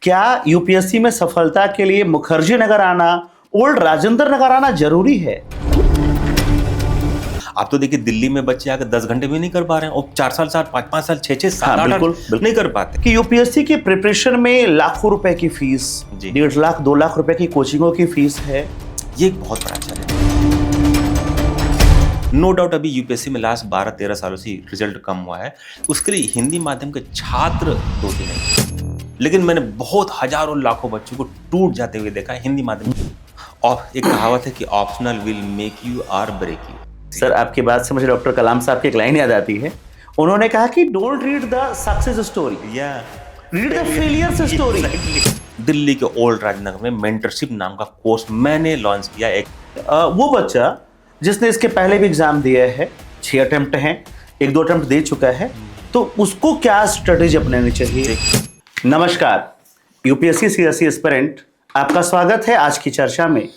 क्या यूपीएससी में सफलता के लिए मुखर्जी नगर आना, ओल्ड राजेंद्र नगर आना जरूरी है? आप तो देखिए दिल्ली में बच्चे आकर 10 घंटे भी नहीं कर पा रहे हैं और 4 साल 5 साल 6 साल हाँ, 8 बिल्कुल नहीं कर पाते कि यूपीएससी की प्रिपरेशन में लाखों रुपए की फीस, जी। 1.5 लाख 2 लाख रुपए की कोचिंगों की फीस है। ये एक बहुत बड़ा चैलेंज है। नो डाउट अभी यूपीएससी में लास्ट 12-13 सालों से रिजल्ट कम हुआ है, उसके लिए हिंदी माध्यम के छात्र 2-3 हैं, लेकिन मैंने बहुत हजारों लाखों बच्चों को टूट जाते हुए देखा है हिंदी माध्यम। और एक कहावत है कि ऑप्शनल विल मेक यू और ब्रेक यू। सर, आपकी बात से मुझे डॉक्टर कलाम साहब की एक लाइन याद आती है। उन्होंने कहा कि don't read the success story, read the failures story. Delhi के ओल्ड राजनगर में मेंटरशिप नाम का कोर्स मैंने लॉन्च किया। एक वो बच्चा जिसने इसके पहले भी एग्जाम दिया है, 6 अटेम्प्ट हैं, 1-2 अटेम्प्ट दे चुका है, तो उसको क्या स्ट्रेटेजी अपनानी चाहिए? नमस्कार, यूपीएससी सीएससी एस्पिरेंट, आपका स्वागत है आज की चर्चा में।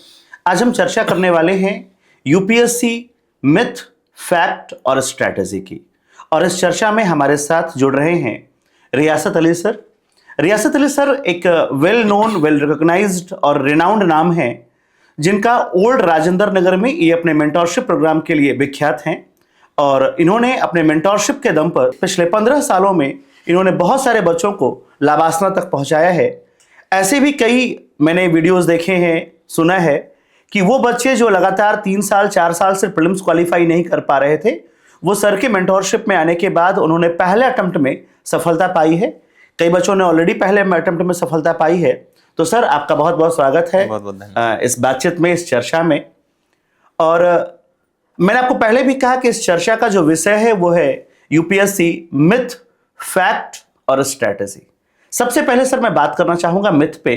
आज हम चर्चा करने वाले हैं यूपीएससी मिथ, फैक्ट और स्ट्रैटेजी की। और इस चर्चा में हमारे साथ जुड़ रहे हैं रियासत अली सर। रियासत अली सर एक वेल नोन, वेल रिकॉग्नाइज्ड और रिनाउंड नाम है, जिनका ओल्ड राजेंद्र नगर में ये अपने मेंटोरशिप प्रोग्राम के लिए विख्यात हैं। और इन्होंने अपने मेंटोरशिप के दम पर पिछले 15 सालों में इन्होंने बहुत सारे बच्चों को लाभासना तक पहुंचाया है। ऐसे भी कई मैंने वीडियोस देखे हैं, सुना है कि वो बच्चे जो लगातार 3 साल 4 साल से प्रीलिम्स क्वालिफाई नहीं कर पा रहे थे, वो सर के मेंटोरशिप में आने के बाद उन्होंने पहले अटेम्प्ट में सफलता पाई है। कई बच्चों ने ऑलरेडी पहले अटेम्प्ट में सफलता पाई है। तो सर, आपका बहुत बहुत स्वागत है इस बातचीत में, इस चर्चा में। और मैंने आपको पहले भी कहा कि इस चर्चा का जो विषय है वो है यूपीएससी मिथ, फैक्ट और स्ट्रैटेजी। सबसे पहले सर मैं बात करना चाहूंगा मिथ पे।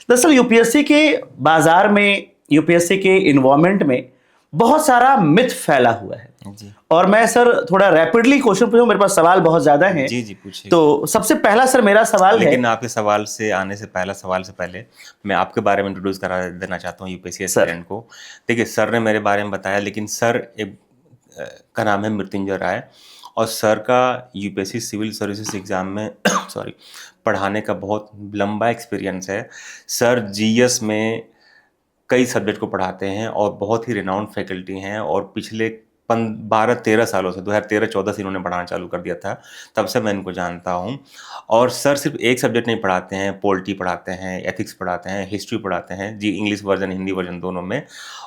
दरअसल यूपीएससी के बाजार में, यूपीएससी के इन्वायरमेंट में बहुत सारा मिथ फैला हुआ है जी। और मैं सर थोड़ा रैपिडली क्वेश्चन पूछूं, मेरे पास सवाल बहुत ज्यादा हैं। जी पूछिए। तो सबसे पहला सर मेरा सवाल है, लेकिन आपके सवाल से आने से पहले मैं आपके बारे में इंट्रोड्यूस करा देना चाहता हूँ यूपीएससी एस्पिरेंट को। देखिए, सर ने मेरे बारे में बताया, लेकिन सर एक का नाम है मृत्युंजय राय, और सर का यूपीएससी सिविल सर्विसेज एग्जाम में पढ़ाने का बहुत लंबा एक्सपीरियंस है। सर जीएस में कई सब्जेक्ट को पढ़ाते हैं और बहुत ही रिनाउंड फैकल्टी हैं, और पिछले 12-13 सालों से 2013-14 से इन्होंने पढ़ाना चालू कर दिया था, तब से मैं इनको जानता हूं। और सर सिर्फ एक सब्जेक्ट नहीं पढ़ाते हैं, पॉलिटी पढ़ाते हैं, एथिक्स पढ़ाते हैं, हिस्ट्री पढ़ाते हैं जी, इंग्लिश वर्जन हिंदी वर्जन दोनों में।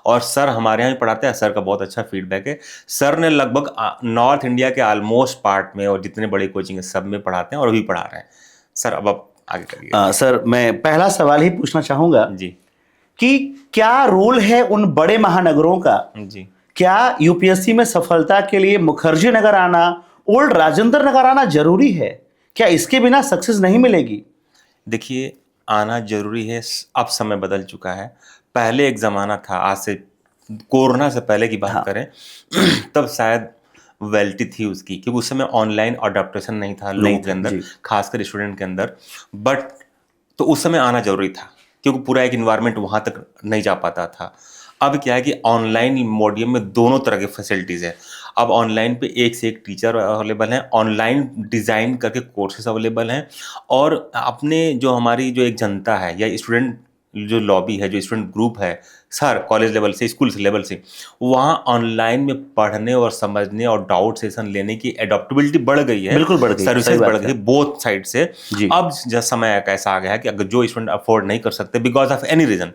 और सर हमारे यहाँ भी पढ़ाते हैं। सर का बहुत अच्छा फीडबैक है। सर ने लगभग नॉर्थ इंडिया के ऑलमोस्ट पार्ट में और जितने बड़े कोचिंग है सब में पढ़ाते हैं और अभी पढ़ा रहे हैं। सर अब आप आगे करिए। सर मैं पहला सवाल ही पूछना चाहूंगा जी कि क्या रोल है उन बड़े महानगरों का? जी। क्या यूपीएससी में सफलता के लिए मुखर्जी नगर आना, ओल्ड राजेंद्र नगर आना जरूरी है? क्या इसके बिना सक्सेस नहीं मिलेगी? देखिए, आना जरूरी है। अब समय बदल चुका है। पहले एक ज़माना था, आज से कोरोना से पहले की बात करें तब शायद वेल्टी थी उसकी, क्योंकि उस समय ऑनलाइन अडॉप्टेशन नहीं था लोगों के अंदर, खासकर स्टूडेंट के अंदर। बट तो उस समय आना जरूरी था, क्योंकि पूरा एक इन्वायरमेंट वहाँ तक नहीं जा पाता था। अब क्या है कि ऑनलाइन मोडियम में दोनों तरह के फैसिलिटीज़ है। अब ऑनलाइन पे एक से एक टीचर अवेलेबल हैं, ऑनलाइन डिज़ाइन करके कोर्सेज अवेलेबल हैं, और अपने जो हमारी जो एक जनता है या स्टूडेंट जो लॉबी है, जो स्टूडेंट ग्रुप है, सर कॉलेज लेवल से, स्कूल लेवल से, वहाँ ऑनलाइन में पढ़ने और समझने और डाउट सेशन लेने की एडॉप्टेबिलिटी बढ़ गई है। बिल्कुल बढ़ गई, सर्विसेज बढ़ गई बोथ साइड से। अब जब समय ऐसा आ गया है कि अगर जो स्टूडेंट अफोर्ड नहीं कर सकते बिकॉज ऑफ एनी रीजन,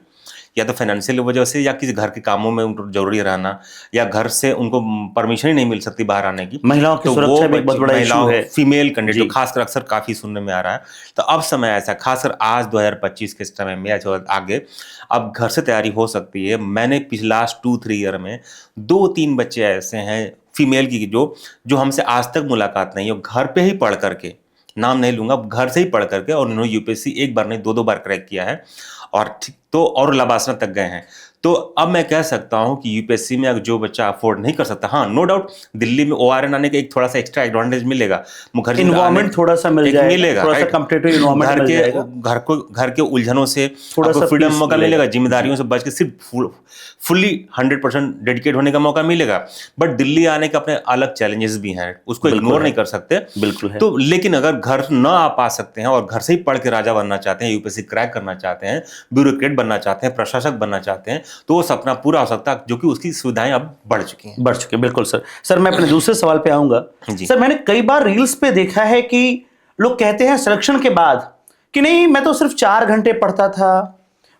या तो फाइनेंशियल वजह से, या किसी घर के कामों में उनको जरूरी रहना, या घर से उनको परमिशन ही नहीं मिल सकती बाहर आने की, महिलाओं की सुरक्षा भी बहुत बड़ा इशू है। फीमेल कैंडिडेट तो खासकर अक्सर काफी सुनने में आ रहा है। तो अब समय ऐसा, खासकर आज 2025 के समय में या आगे, अब घर से तैयारी हो सकती है। मैंने पिछले लास्ट 2-3 ईयर में 2-3 बच्चे ऐसे हैं फीमेल की जो हमसे आज तक मुलाकात नहीं है, घर पे ही पढ़ करके, नाम नहीं लूंगा, घर से ही पढ़ करके, और उन्होंने यूपीएससी एक बार नहीं 2-2 बार क्रैक किया है, और ठीक तो और लबासना तक गए हैं। तो अब मैं कह सकता हूं कि यूपीएससी में अगर जो बच्चा अफोर्ड नहीं कर सकता, हाँ नो डाउट दिल्ली में ओआरएन आने का एक थोड़ा सा एक्स्ट्रा एडवांटेज मिलेगा, मुखर्जी इन्वायरमेंट थोड़ा सा मिल जाएगा, थोड़ा सा कॉम्पिटिटिव इन्वायरमेंट मिल जाएगा, घर के उलझनों से थोड़ा आपको सा फ्रीडम peace मौका मिलेगा। मिलेगा, जिम्मेदारियों से बच के सिर्फ फुल्ली 100% डेडिकेट होने का मौका मिलेगा। बट दिल्ली आने के अपने अलग चैलेंजेस भी हैं, उसको इग्नोर नहीं कर सकते। बिल्कुल है। तो लेकिन अगर घर न आ पा सकते हैं और घर से ही पढ़ के राजा बनना चाहते हैं, यूपीएससी क्रैक करना चाहते हैं, ब्यूरोक्रेट बनना चाहते हैं, प्रशासक बनना चाहते हैं, तो वो सपना पूरा हो सकता है, जो कि उसकी सुविधाएं अब बढ़ चुकी हैं। बढ़ चुके, बिल्कुल सर। सर मैं अपने दूसरे सवाल पे आऊंगा। जी। सर मैंने कई बार रील्स पे देखा है कि लोग कहते हैं सिलेक्शन के बाद कि नहीं मैं तो सिर्फ 4 घंटे पढ़ता था,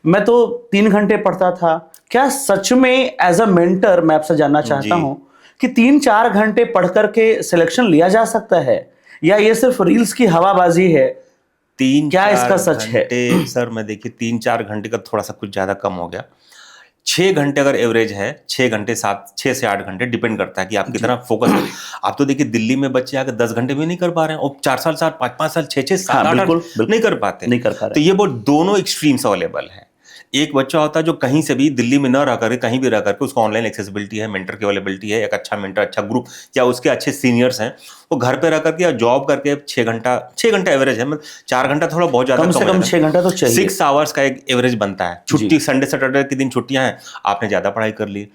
मैं तो 3 घंटे पढ़ता था। क्या सच में एज अ मेंटर मैं आपसे जानना चाहता हूं कि 3-4 घंटे पढ़ करके सिलेक्शन लिया जा सकता है, या ये सिर्फ रील्स की हवाबाजी है? क्या इसका सच है? सर मैं देखिए 3-4 घंटे का थोड़ा सा कुछ ज्यादा कम हो गया। 6 घंटे अगर एवरेज है, 6 घंटे 6 से 8 घंटे डिपेंड करता है कि आप कितना फोकस है। आप तो देखिए दिल्ली में बच्चे आकर 10 घंटे भी नहीं कर पा रहे हैं, और 4 साल 5 साल 6 7 8 नहीं कर पाते, नहीं कर पा रहे। तो ये वो दोनों एक्सट्रीम्स अवेलेबल है। एक बच्चा होता है जो कहीं से भी दिल्ली में न रह करके कहीं भी रह करके उसको ऑनलाइन एक्सेसिबिलिटी है, मेंटर की अवेलेबिलिटी है, एक अच्छा मेंटर, अच्छा ग्रुप या उसके अच्छे सीनियर्स हैं, वो घर पे रह करके या जॉब करके 6 घंटा एवरेज है, मतलब 4 घंटा थोड़ा बहुत ज्यादा कम से कम 6 घंटा तो चाहिए। 6 आवर्स का एक एवरेज बनता है। छुट्टी संडे सैटरडे के दिन छुट्टियां हैं, आपने ज्यादा पढ़ाई कर ली,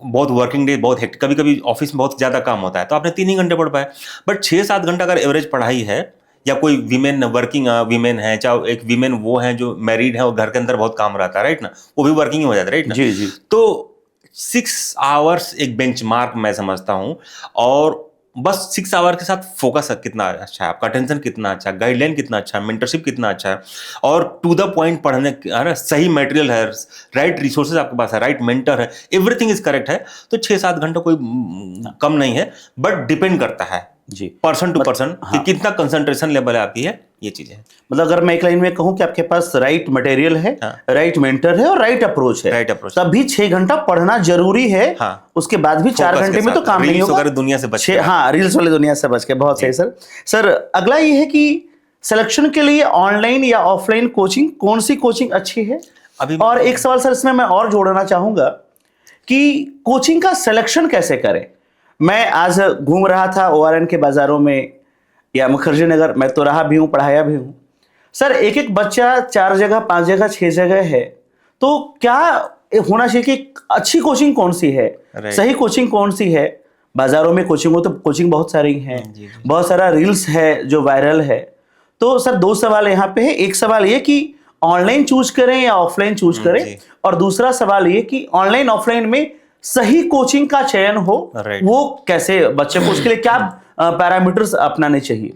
बहुत वर्किंग डे बहुत हेक्टिक, कभी कभी ऑफिस में बहुत ज्यादा काम होता है, तो आपने 3 ही घंटे पढ़ पाए। बट 6-7 घंटा अगर एवरेज पढ़ाई है, या कोई वीमेन वर्किंग वीमेन है, चाहे एक वीमेन वो है जो मैरिड है और घर के अंदर बहुत काम रहता है, राइट ना, वो भी वर्किंग ही हो जाता है, राइट ना। जी जी। तो 6 आवर्स एक बेंचमार्क मैं समझता हूं, और बस 6 आवर के साथ फोकस कितना अच्छा है, आपका अटेंशन कितना अच्छा है, गाइडलाइन कितना अच्छा है, मेंटरशिप कितना अच्छा है, और टू द पॉइंट पढ़ने, है ना, सही मटेरियल है, राइट रिसोर्सेज आपके पास है, राइट मेंटर है, एवरीथिंग इज करेक्ट है, तो 6-7 घंटा कोई कम नहीं है। बट डिपेंड करता है जी पर्सन टू पर्सन कि कितना कंसंट्रेशन लेवल है आपकी है, ये चीजें। मतलब अगर मैं एक लाइन में कहूं कि आपके पास राइट मटेरियल है, राइट मेंटर है और राइट अप्रोच है, तभी 6 घंटा पढ़ना जरूरी है। उसके बाद भी 4 घंटे में तो काम नहीं होगा, दुनिया से बच, हाँ रील्स वाली दुनिया से बच के। बहुत सही सर। सर अगला ये है कि सिलेक्शन के लिए ऑनलाइन या ऑफलाइन कोचिंग, कौन सी कोचिंग अच्छी है? अभी और एक सवाल सर इसमें मैं और जोड़ना चाहूंगा कि कोचिंग का सिलेक्शन कैसे करें? मैं आज घूम रहा था ओआरएन के बाजारों में या मुखर्जी नगर, मैं तो रहा भी हूं, पढ़ाया भी हूं सर। एक एक बच्चा 4 जगह 5 जगह 6 जगह है, तो क्या होना चाहिए कि अच्छी कोचिंग कौन सी है, सही कोचिंग कौन सी है? बाजारों में कोचिंग हो तो कोचिंग बहुत सारी हैं, बहुत सारा रील्स है जो वायरल है। तो सर 2 सवाल यहाँ पे है। एक सवाल ये कि ऑनलाइन चूज करें या ऑफलाइन चूज करें, और दूसरा सवाल ये कि ऑनलाइन ऑफलाइन में सही कोचिंग का चयन हो, वो कैसे बच्चे को, उसके लिए क्या पैरामीटर्स अपनाने चाहिए?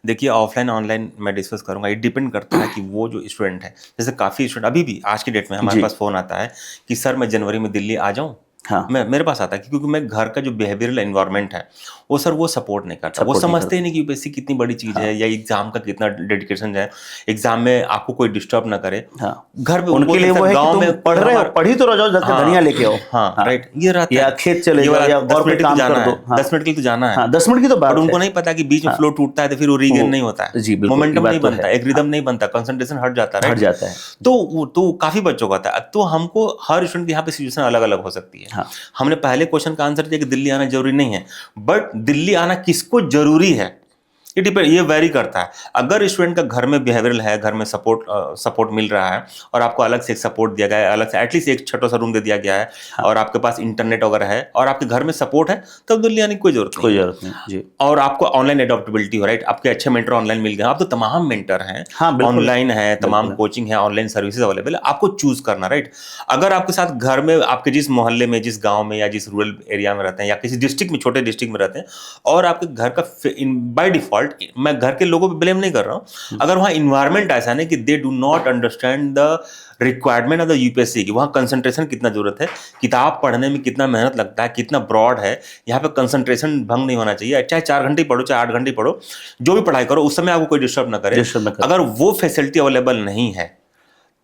देखिए ऑफलाइन ऑनलाइन मैं डिस्कस करूंगा, ये डिपेंड करता है कि वो जो स्टूडेंट है, जैसे काफी स्टूडेंट अभी भी आज की डेट में हमारे पास फोन आता है कि सर मैं जनवरी में दिल्ली आ जाऊं। हाँ। मेरे पास आता है क्योंकि मैं घर का जो बिहेवियरल एनवायरनमेंट है वो सर वो सपोर्ट नहीं करता, वो समझते ही नहीं कि यूपीएससी कितनी बड़ी चीज है, या एग्जाम का कितना डेडिकेशन है, एग्जाम में आपको कोई डिस्टर्ब ना करे। घर पे उनके लिए वो है गांव में पढ़ रहे हो, पढ़ी तो जाओ, जाकर धनिया लेके आओ। हाँ राइट, ये रहता है, या खेत चले जाओ, या और कोई काम कर दो। 10 मिनट के लिए तो जाना है, 10 मिनट की तो बात है। उनको नहीं पता कि बीच में फ्लो टूटता है तो फिर वो रीगेन नहीं होता है, मोमेंटम नहीं बनता, एक रिदम नहीं बनता, कंसंट्रेशन हट जाता है। तो काफी बच्चों का आता है। तो हमको हर स्टूडेंट की यहाँ पे सिचुएशन अलग अलग हो सकती है। हमने पहले क्वेश्चन का आंसर दिया कि दिल्ली आना जरूरी नहीं है, बट दिल्ली आना किसको जरूरी है ये वेरी करता है। अगर स्टूडेंट का घर में बिहेवियरल है, घर में सपोर्ट मिल रहा है, और आपको अलग से एक सपोर्ट दिया गया है, अलग से एटलीस्ट एक छोटा सा रूम दे दिया गया है, और आपके पास इंटरनेट वगैरह है, और आपके घर में सपोर्ट है, तब दिल्ली आने की कोई जरूरत नहीं जी। और आपको ऑनलाइन एडॉप्टेबिलिटी हो, राइट, आपके अच्छे मेंटर ऑनलाइन मिल गए, आप तो तमाम मेंटर हैं, ऑनलाइन है, तमाम कोचिंग है, ऑनलाइन सर्विसेज अवेलेबल है, आपको चूज करना, राइट। अगर आपके साथ घर में आपके जिस मोहल्ले में, जिस गाँव में, या जिस रूरल एरिया में रहते हैं, या किसी डिस्ट्रिक्ट में, छोटे डिस्ट्रिक्ट में रहते हैं, और आपके घर का बाय डिफॉल्ट, मैं घर के लोगों पे ब्लेम नहीं कर रहा हूं, अगर वहां इन्वायरमेंट ऐसा नहीं कि they do not understand the requirement of the UPSC की, वहां कंसंट्रेशन कितना जरूरत है, किताब पढ़ने में कितना मेहनत लगता है, कितना ब्रॉड है, यहाँ पे कंसंट्रेशन भंग नहीं होना चाहिए। चाहे 4 घंटे पढ़ो, चाहे 8 घंटे पढ़ो, जो भी पढ़ाई करो उस समय आपको कोई डिस्टर्ब ना करे। अगर वो फैसिलिटी अवेलेबल नहीं है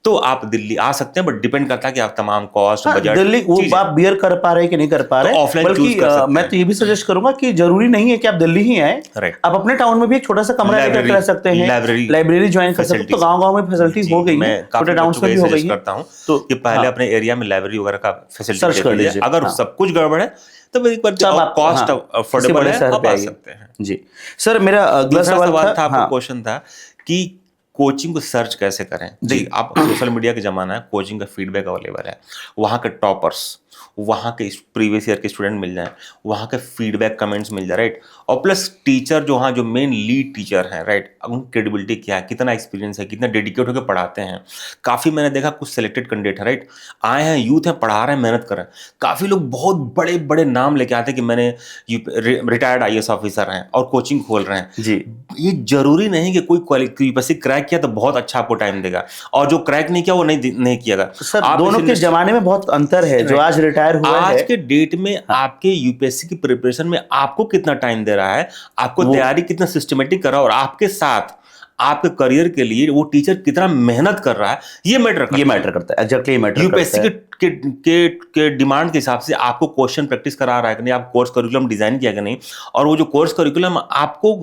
तो आप दिल्ली आ सकते हैं, बट डिपेंड करता है कि आप तमाम कॉस्ट, हाँ, बजट, दिल्ली वो आप बियर कर पा रहे हैं कि नहीं कर पा रहे, offline बल्कि choose कर सकते मैं हैं। तो ये भी सजेस्ट करूंगा कि जरूरी नहीं है कि आप दिल्ली ही आए, Right. आप अपने टाउन में भी एक छोटा सा कमरा लेकर लाइब्रेरी रह सकते हैं, लाइब्रेरी ज्वाइन कर सकते हैं। तो गांव-गांव में फैसिलिटी हो गई है, मैं काफी छोटे टाउन्स बच्चों को में ये भी हो गई सजेस्ट है। करता हूँ तो कि पहले हाँ, अपने एरिया में लाइब्रेरी वगैरह का फैसिलिटी सर्च देख कर लीजिए। लीजिए। अगर हाँ, सब कुछ गड़बड़ है तो एक बार तब आप कॉस्ट हाँ, किसी अफोर्डेबल बड़े है, शहर आप पे आ आइए। सकते हैं। जी सर, मेरा अगला दूसरा सवाल सवाल था, आपका हाँ क्वेश्चन था कि कोचिंग को सर्च कैसे करें। जी। जी, आप सोशल मीडिया के जमाना है, कोचिंग का फीडबैक अवेलेबल है, वहाँ के टॉपर्स, वहाँ के प्रीवियस ईयर के स्टूडेंट मिल जाएं, वहाँ के फीडबैक कमेंट्स मिल जाए, राइट। और प्लस टीचर जो हाँ जो मेन लीड टीचर हैं, राइट, अब उनकी क्रेडिबिलिटी क्या है, कितना एक्सपीरियंस है, कितना डेडिकेट होकर पढ़ाते हैं। काफ़ी मैंने देखा कुछ सिलेक्टेड कैंडिडेट है, राइट, आए हैं, यूथ हैं, पढ़ा रहे हैं, मेहनत कर रहे हैं। काफ़ी लोग बहुत बड़े बड़े नाम लेके आते हैं कि मैंने रिटायर्ड IAS ऑफिसर हैं और कोचिंग खोल रहे हैं। जी, ये जरूरी नहीं कि कोई यूपीएससी क्रैक किया तो बहुत अच्छा आपको टाइम देगा, और जो क्रैक नहीं किया वो नहीं किएगा। सर आप दोनों के जमाने में बहुत अंतर है। जो आज रिटायर हुआ आज है, के डेट में आपके यूपीएससी की प्रिपरेशन में आपको कितना टाइम दे रहा है, आपको तैयारी कितना सिस्टमेटिक कर रहा है, और आपके साथ आपके करियर के लिए वो टीचर कितना मेहनत कर रहा है, ये मैटर करता है। एग्जैक्टली मैटर यूपीएससी करता है। के डिमांड के हिसाब से आपको क्वेश्चन प्रैक्टिस करा रहा है कि नहीं, आप कोर्स करिकुलम डिजाइन किया कि नहीं, और वो जो कोर्स करिकुलम आपको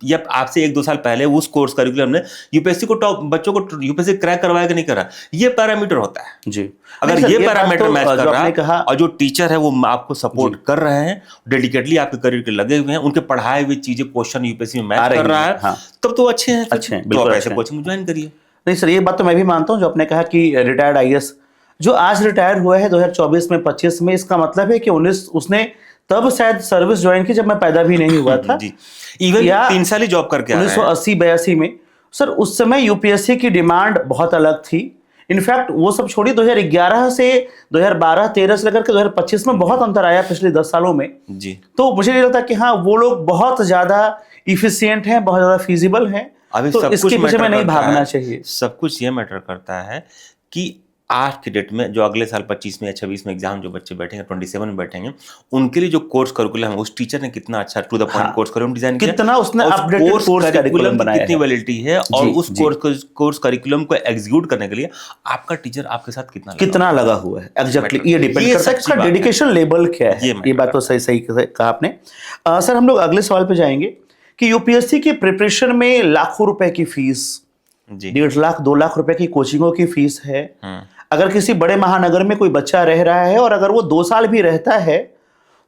या आपसे 1-2 साल पहले उस कोर्स करिकुलम ने यूपीएससी को बच्चों को यूपीएससी क्रैक करवाया कि नहीं करा, ये पैरामीटर होता है। जी, अगर ये पैरामीटर मैच कर रहा है और जो टीचर है वो आपको सपोर्ट कर रहे हैं, डेडिकेटली आपके करियर के लगे हुए हैं, उनके पढ़ाए हुए चीजें क्वेश्चन यूपीएससी में मैच कर रहा है, हाँ, तब तो अच्छे हैं, अच्छे हैं, तो आप बिल्कुल ऐसे अच्छे हैं। कोचिंग ज्वाइन करिए। नहीं सर, ये बात तो मैं भी मानता हूँ जो आपने कहा कि रिटायर्ड IAS जो आज रिटायर हुआ है 2024 में 25 में, इसका मतलब है कि 19 उसने तब शायद सर्विस ज्वाइन की जब मैं पैदा भी नहीं हुआ था जी, इवन 3 साल ही जॉब करके आ रहे हैं। 1980-82 में। सर उस समय यूपीएससी की डिमांड बहुत अलग थी। इनफैक्ट वो सब छोड़िए, 2011 से 2012-13 से लेकर के 2025 में बहुत अंतर आया पिछले 10 सालों में। जी, तो मुझे नहीं लगता कि हाँ वो लोग बहुत ज्यादा इफिशिएंट हैं, बहुत ज्यादा फिजिबल हैं, अभी तो सब इसके कुछ पीछे में मैटर नहीं करता भागना है। चाहिए। सब कुछ ये मैटर करता है कि आज की डेट में जो अगले साल 25 में या 26 में एग्जाम जो बच्चे बैठेंगे, 27 में बैठेंगे, उनके लिए जो कोर्स करिकुलम है उस टीचर ने कितना अच्छा to the point course curriculum design किया, कितना उसने और अपडेटेड कोर्स करिकुलम बनाया कितनी है। वैलिडिटी है, और जी, उस जी। कोर्स करिकुलम को एग्जीक्यूट करने के लिए आपका टीचर आपके साथ कितना लगा हुआ है। एग्जैक्टली मैटर ये डिपेंड करता है कि सच्ची इसका बात है। डेडिकेशन लेवल क्या है। ये ये मैटर बात तो सही सही कहा आपने। सर हम लोग अगले सवाल पे जाएंगे कि यूपीएससी की प्रिपरेशन में लाखों रुपए की फीस, जी, 1.5 लाख 2 लाख रुपए की कोचिंगों की फीस है। अगर किसी बड़े महानगर में कोई बच्चा रह रहा है और अगर वो 2 साल भी रहता है,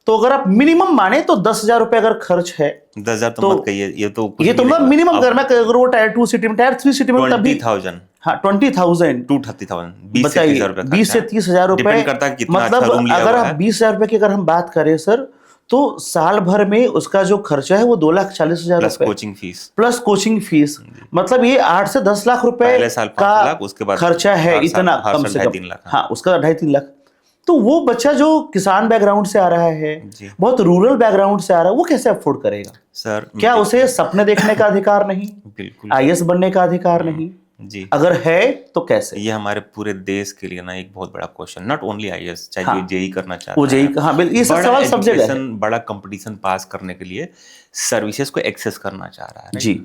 तो अगर आप मिनिमम माने तो 10,000 रुपए अगर खर्च है, 10,000 तो मत कहिए, ये तो मतलब मिनिमम करना, अगर वो टायर 2 सिटी में, टायर 3 सिटी में तभी 20,000 हाँ 20,000 to 30,000, 20 से बताइए, 30,000 रुपए 20 से 30,000 रुपए। डिपेंड करता है कितना अच्छा मतलब रूम लिया अगर हुआ आप है। 20,000 रुपए की अगर हम बात करें सर, तो साल भर में उसका जो खर्चा है वो 2,40,000 प्लस रुपए coaching fees, plus coaching fees. मतलब ये 8 से 10 लाख रुपए पहले साल 5 का लाख, उसके बाद खर्चा है, हर साल- इतना हर कम साल से 2.5-3 कम। लाख। हाँ, उसका 2.5-3 लाख। तो वो बच्चा जो किसान बैकग्राउंड से आ रहा है, जी। बहुत रूरल बैकग्राउंड से आ रहा है, वो कैसे अफोर्ड करेगा? सर क्या उसे सपने देखने का अधिकार नहीं, बिल्कुल IAS बनने का अधिकार नहीं? जी, अगर है तो कैसे? ये हमारे पूरे देश के लिए ना एक बहुत बड़ा क्वेश्चन, नॉट ओनली IAS, चाहे हाँ, जो जेई करना चाहता वो जेई, हाँ बिल्कुल, ये सब बड़ा सवाल सब जगह है। एजुकेशन, बड़ा कंपटीशन पास करने के लिए सर्विसेज को एक्सेस करना चाह रहा है, जी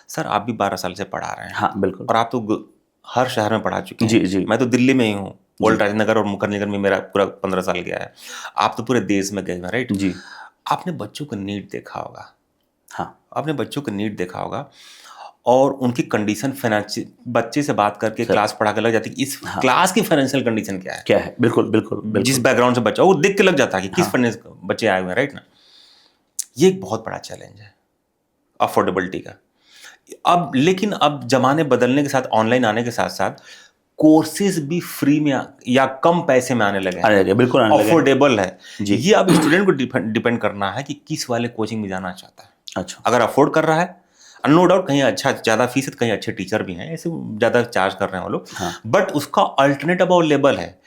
सर आप भी 12 साल से पढ़ा रहे हैं, हाँ बिल्कुल, और आप तो हर शहर में पढ़ा चुके हैं। जी जी, मैं तो दिल्ली में ही हूँ, ओल्ड राजनगर और मुकरनगर में मेरा पूरा 15 साल गया है। आप तो पूरे देश में गए हैं, राइट जी आपने बच्चों का नीड देखा होगा, हाँ, आपने बच्चों का नीड देखा होगा, और उनकी कंडीशन फाइनेंशियल, बच्चे से बात करके क्लास पढ़ा के लग जाती है कि इस क्लास की फाइनेंशियल कंडीशन क्या है, बिल्कुल बिल्कुल बिल्कुल। जिस बैकग्राउंड से बच्चा वो देख के लग जाता है कि किस फाइनेंस बच्चे आए हुए हैं, राइट ना। ये एक बहुत बड़ा चैलेंज है अफोर्डेबिलिटी का। अब लेकिन अब जमाने बदलने के साथ, ऑनलाइन आने के साथ साथ कोर्सेज भी फ्री में या कम पैसे में आने लगे हैं, बिल्कुल अफोर्डेबल है। जी। ये अब स्टूडेंट को डिपेंड करना है कि किस वाले कोचिंग में जाना चाहता है। अच्छा, अगर अफोर्ड कर रहा है, नो डाउट कहीं अच्छा ज़्यादा फीस है, कहीं अच्छे टीचर भी हैं, ऐसे ज़्यादा चार्ज कर रहे हैं वो लोग, बट उसका अल्टरनेटिव अवेलेबल है।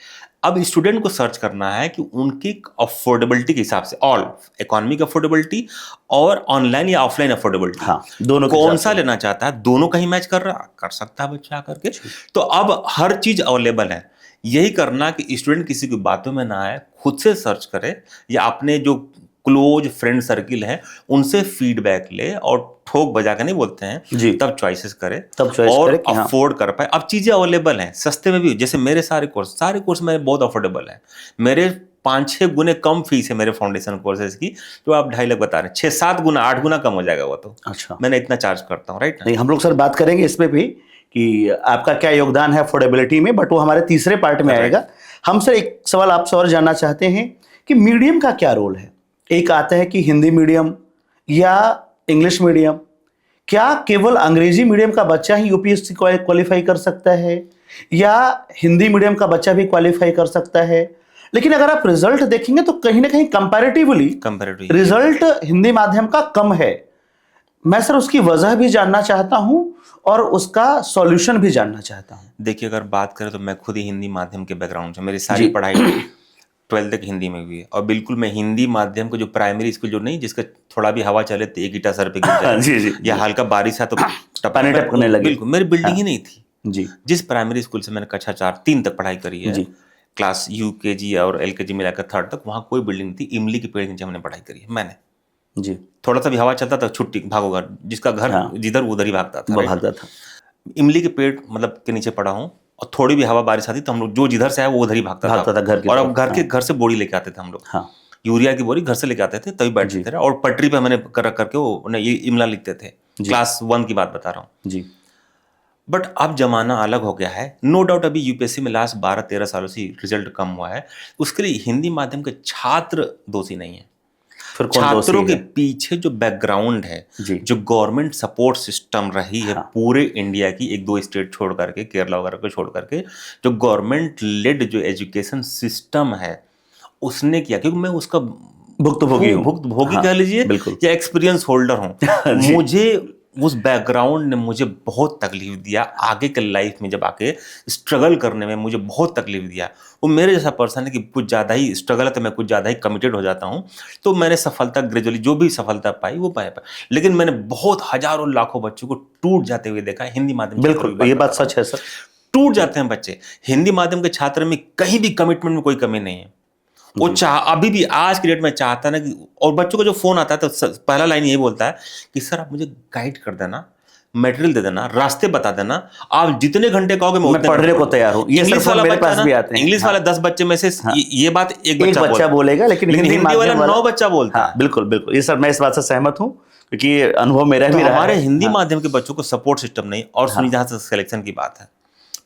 अब स्टूडेंट को सर्च करना है कि उनकी अफोर्डेबिलिटी के हिसाब से, ऑल इकोनॉमिक अफोर्डेबिलिटी और ऑनलाइन या ऑफलाइन अफोर्डेबिलिटी, हाँ, दोनों कौन सा लेना चाहता है, दोनों कहीं मैच कर सकता है बच्चा आकर के। तो अब हर चीज अवेलेबल है। यही करना कि स्टूडेंट किसी की बातों में ना आए, खुद से सर्च करे, या अपने जो क्लोज फ्रेंड सर्किल है, उनसे फीडबैक ले और ठोक बजा के नहीं बोलते हैं जी। तब चॉइसेस करे, तब choice और करे कि हाँ। अफोर्ड कर पाए। अब चीजें अवेलेबल हैं सस्ते में भी, जैसे मेरे सारे कोर्स मेरे बहुत अफोर्डेबल है। मेरे 5-6 गुने कम फीस है मेरे फाउंडेशन कोर्सेज की, जो आप 2.5 लाख बता रहे हैं, 6-7 गुना 8 गुना कम हो जाएगा वो तो। अच्छा, मैंने इतना चार्ज करता हूँ, राइट। नहीं हम लोग सर बात करेंगे इसमें भी कि आपका क्या योगदान है अफोर्डेबिलिटी में, बट वो हमारे तीसरे पार्ट में आएगा। हम सर एक सवाल आपसे और जानना चाहते हैं कि मीडियम का क्या रोल है। एक आता है कि हिंदी मीडियम या इंग्लिश मीडियम, क्या केवल अंग्रेजी मीडियम का बच्चा ही यूपीएससी क्वालिफाई कर सकता है या हिंदी मीडियम का बच्चा भी क्वालिफाई कर सकता है? लेकिन अगर आप रिजल्ट देखेंगे तो कहीं ना कहीं कंपैरेटिवली रिजल्ट हिंदी माध्यम का कम है। मैं सर उसकी वजह भी जानना चाहता हूं और उसका सॉल्यूशन भी जानना चाहता हूं। देखिए, अगर बात करें तो मैं खुद ही हिंदी माध्यम के बैकग्राउंड से, मेरी सारी पढ़ाई 12th तक हिंदी में हुई है, और बिल्कुल मैं हिंदी माध्यम को जो प्राइमरी स्कूल जो नहीं, जिसका थोड़ा भी हवा चले तो एक ईटा सर पे गिर जाए जी, या हल्का बारिश है तो पानी टपकने लगे, बिल्कुल मेरी बिल्डिंग ही नहीं थी जी। जिस प्राइमरी स्कूल से मैंने कक्षा 4-3 तक पढ़ाई करी है, क्लास यूकेजी और एलकेजी मिलाकर 3rd तक, वहाँ कोई बिल्डिंग नहीं थी। इमली के पेड़ के नीचे हमने पढ़ाई करी है मैंने जी। थोड़ा सा भी हवा चलता था छुट्टी, भागो घर, जिसका घर जिधर उधर ही भागता था। इमली के पेड़ मतलब के नीचे पढ़ा हूँ, और थोड़ी भी हवा बारिश आती तो हम लोग जो जिधर से आए वो उधर ही भागता था घर की और अब घर से बोरी लेके आते थे हम लोग। यूरिया की बोरी घर से लेके आते थे, तभी बैठते थे, और पटरी पे मैंने कर करके वो ये इमला लिखते थे। क्लास 1 की बात बता रहा हूँ जी। बट अब जमाना अलग हो गया है, नो डाउट। अभी यूपीएससी में लास्ट 12-13 सालों से रिजल्ट कम हुआ है, उसके लिए हिंदी माध्यम के छात्र दोषी नहीं है। छात्रों के पीछे जो बैकग्राउंड है, जो गवर्नमेंट सपोर्ट सिस्टम रही है पूरे इंडिया की, 1-2 स्टेट छोड़ करके, केरला वगैरह को छोड़ करके, जो गवर्नमेंट लेड जो एजुकेशन सिस्टम है उसने किया, क्योंकि मैं उसका भुक्तभोगी कह लीजिए या एक्सपीरियंस होल्डर हूं। मुझे उस बैकग्राउंड ने मुझे बहुत तकलीफ दिया, आगे के लाइफ में जब आके स्ट्रगल करने में मुझे बहुत तकलीफ दिया। वो मेरे जैसा पर्सन है कि कुछ ज़्यादा ही स्ट्रगल है तो मैं कुछ ज़्यादा ही कमिटेड हो जाता हूँ, तो मैंने सफलता ग्रेजुअली जो भी सफलता पाई वो पाया। लेकिन मैंने बहुत हजारों लाखों बच्चों को टूट जाते हुए देखा हिंदी माध्यम। बिल्कुल, ये बात सच है सर, टूट जाते हैं बच्चे। हिंदी माध्यम के छात्र में कहीं भी कमिटमेंट में कोई कमी नहीं है। वो अभी भी आज की डेट में चाहता है ना कि, और बच्चों को जो फोन आता है तो पहला लाइन यही बोलता है कि सर आप मुझे गाइड कर देना, मटेरियल दे देना, रास्ते बता देना, आप जितने घंटे कहोगे मैं पढ़ने को तैयार हूं। ये इंग्लिश वाला मेरे पास भी आते हैं, इंग्लिश वाला 10 बच्चे में से ये बात एक बच्चा बोलेगा, लेकिन हिंदी वाला 9 बच्चा बोलता है। बिल्कुल बिल्कुल, ये सर मैं इस बात से सहमत हूँ क्योंकि अनुभव मेरा भी रहा है। हमारे हिंदी माध्यम के बच्चों को सपोर्ट सिस्टम नहीं। और सुनिए, जहां से सिलेक्शन की बात है,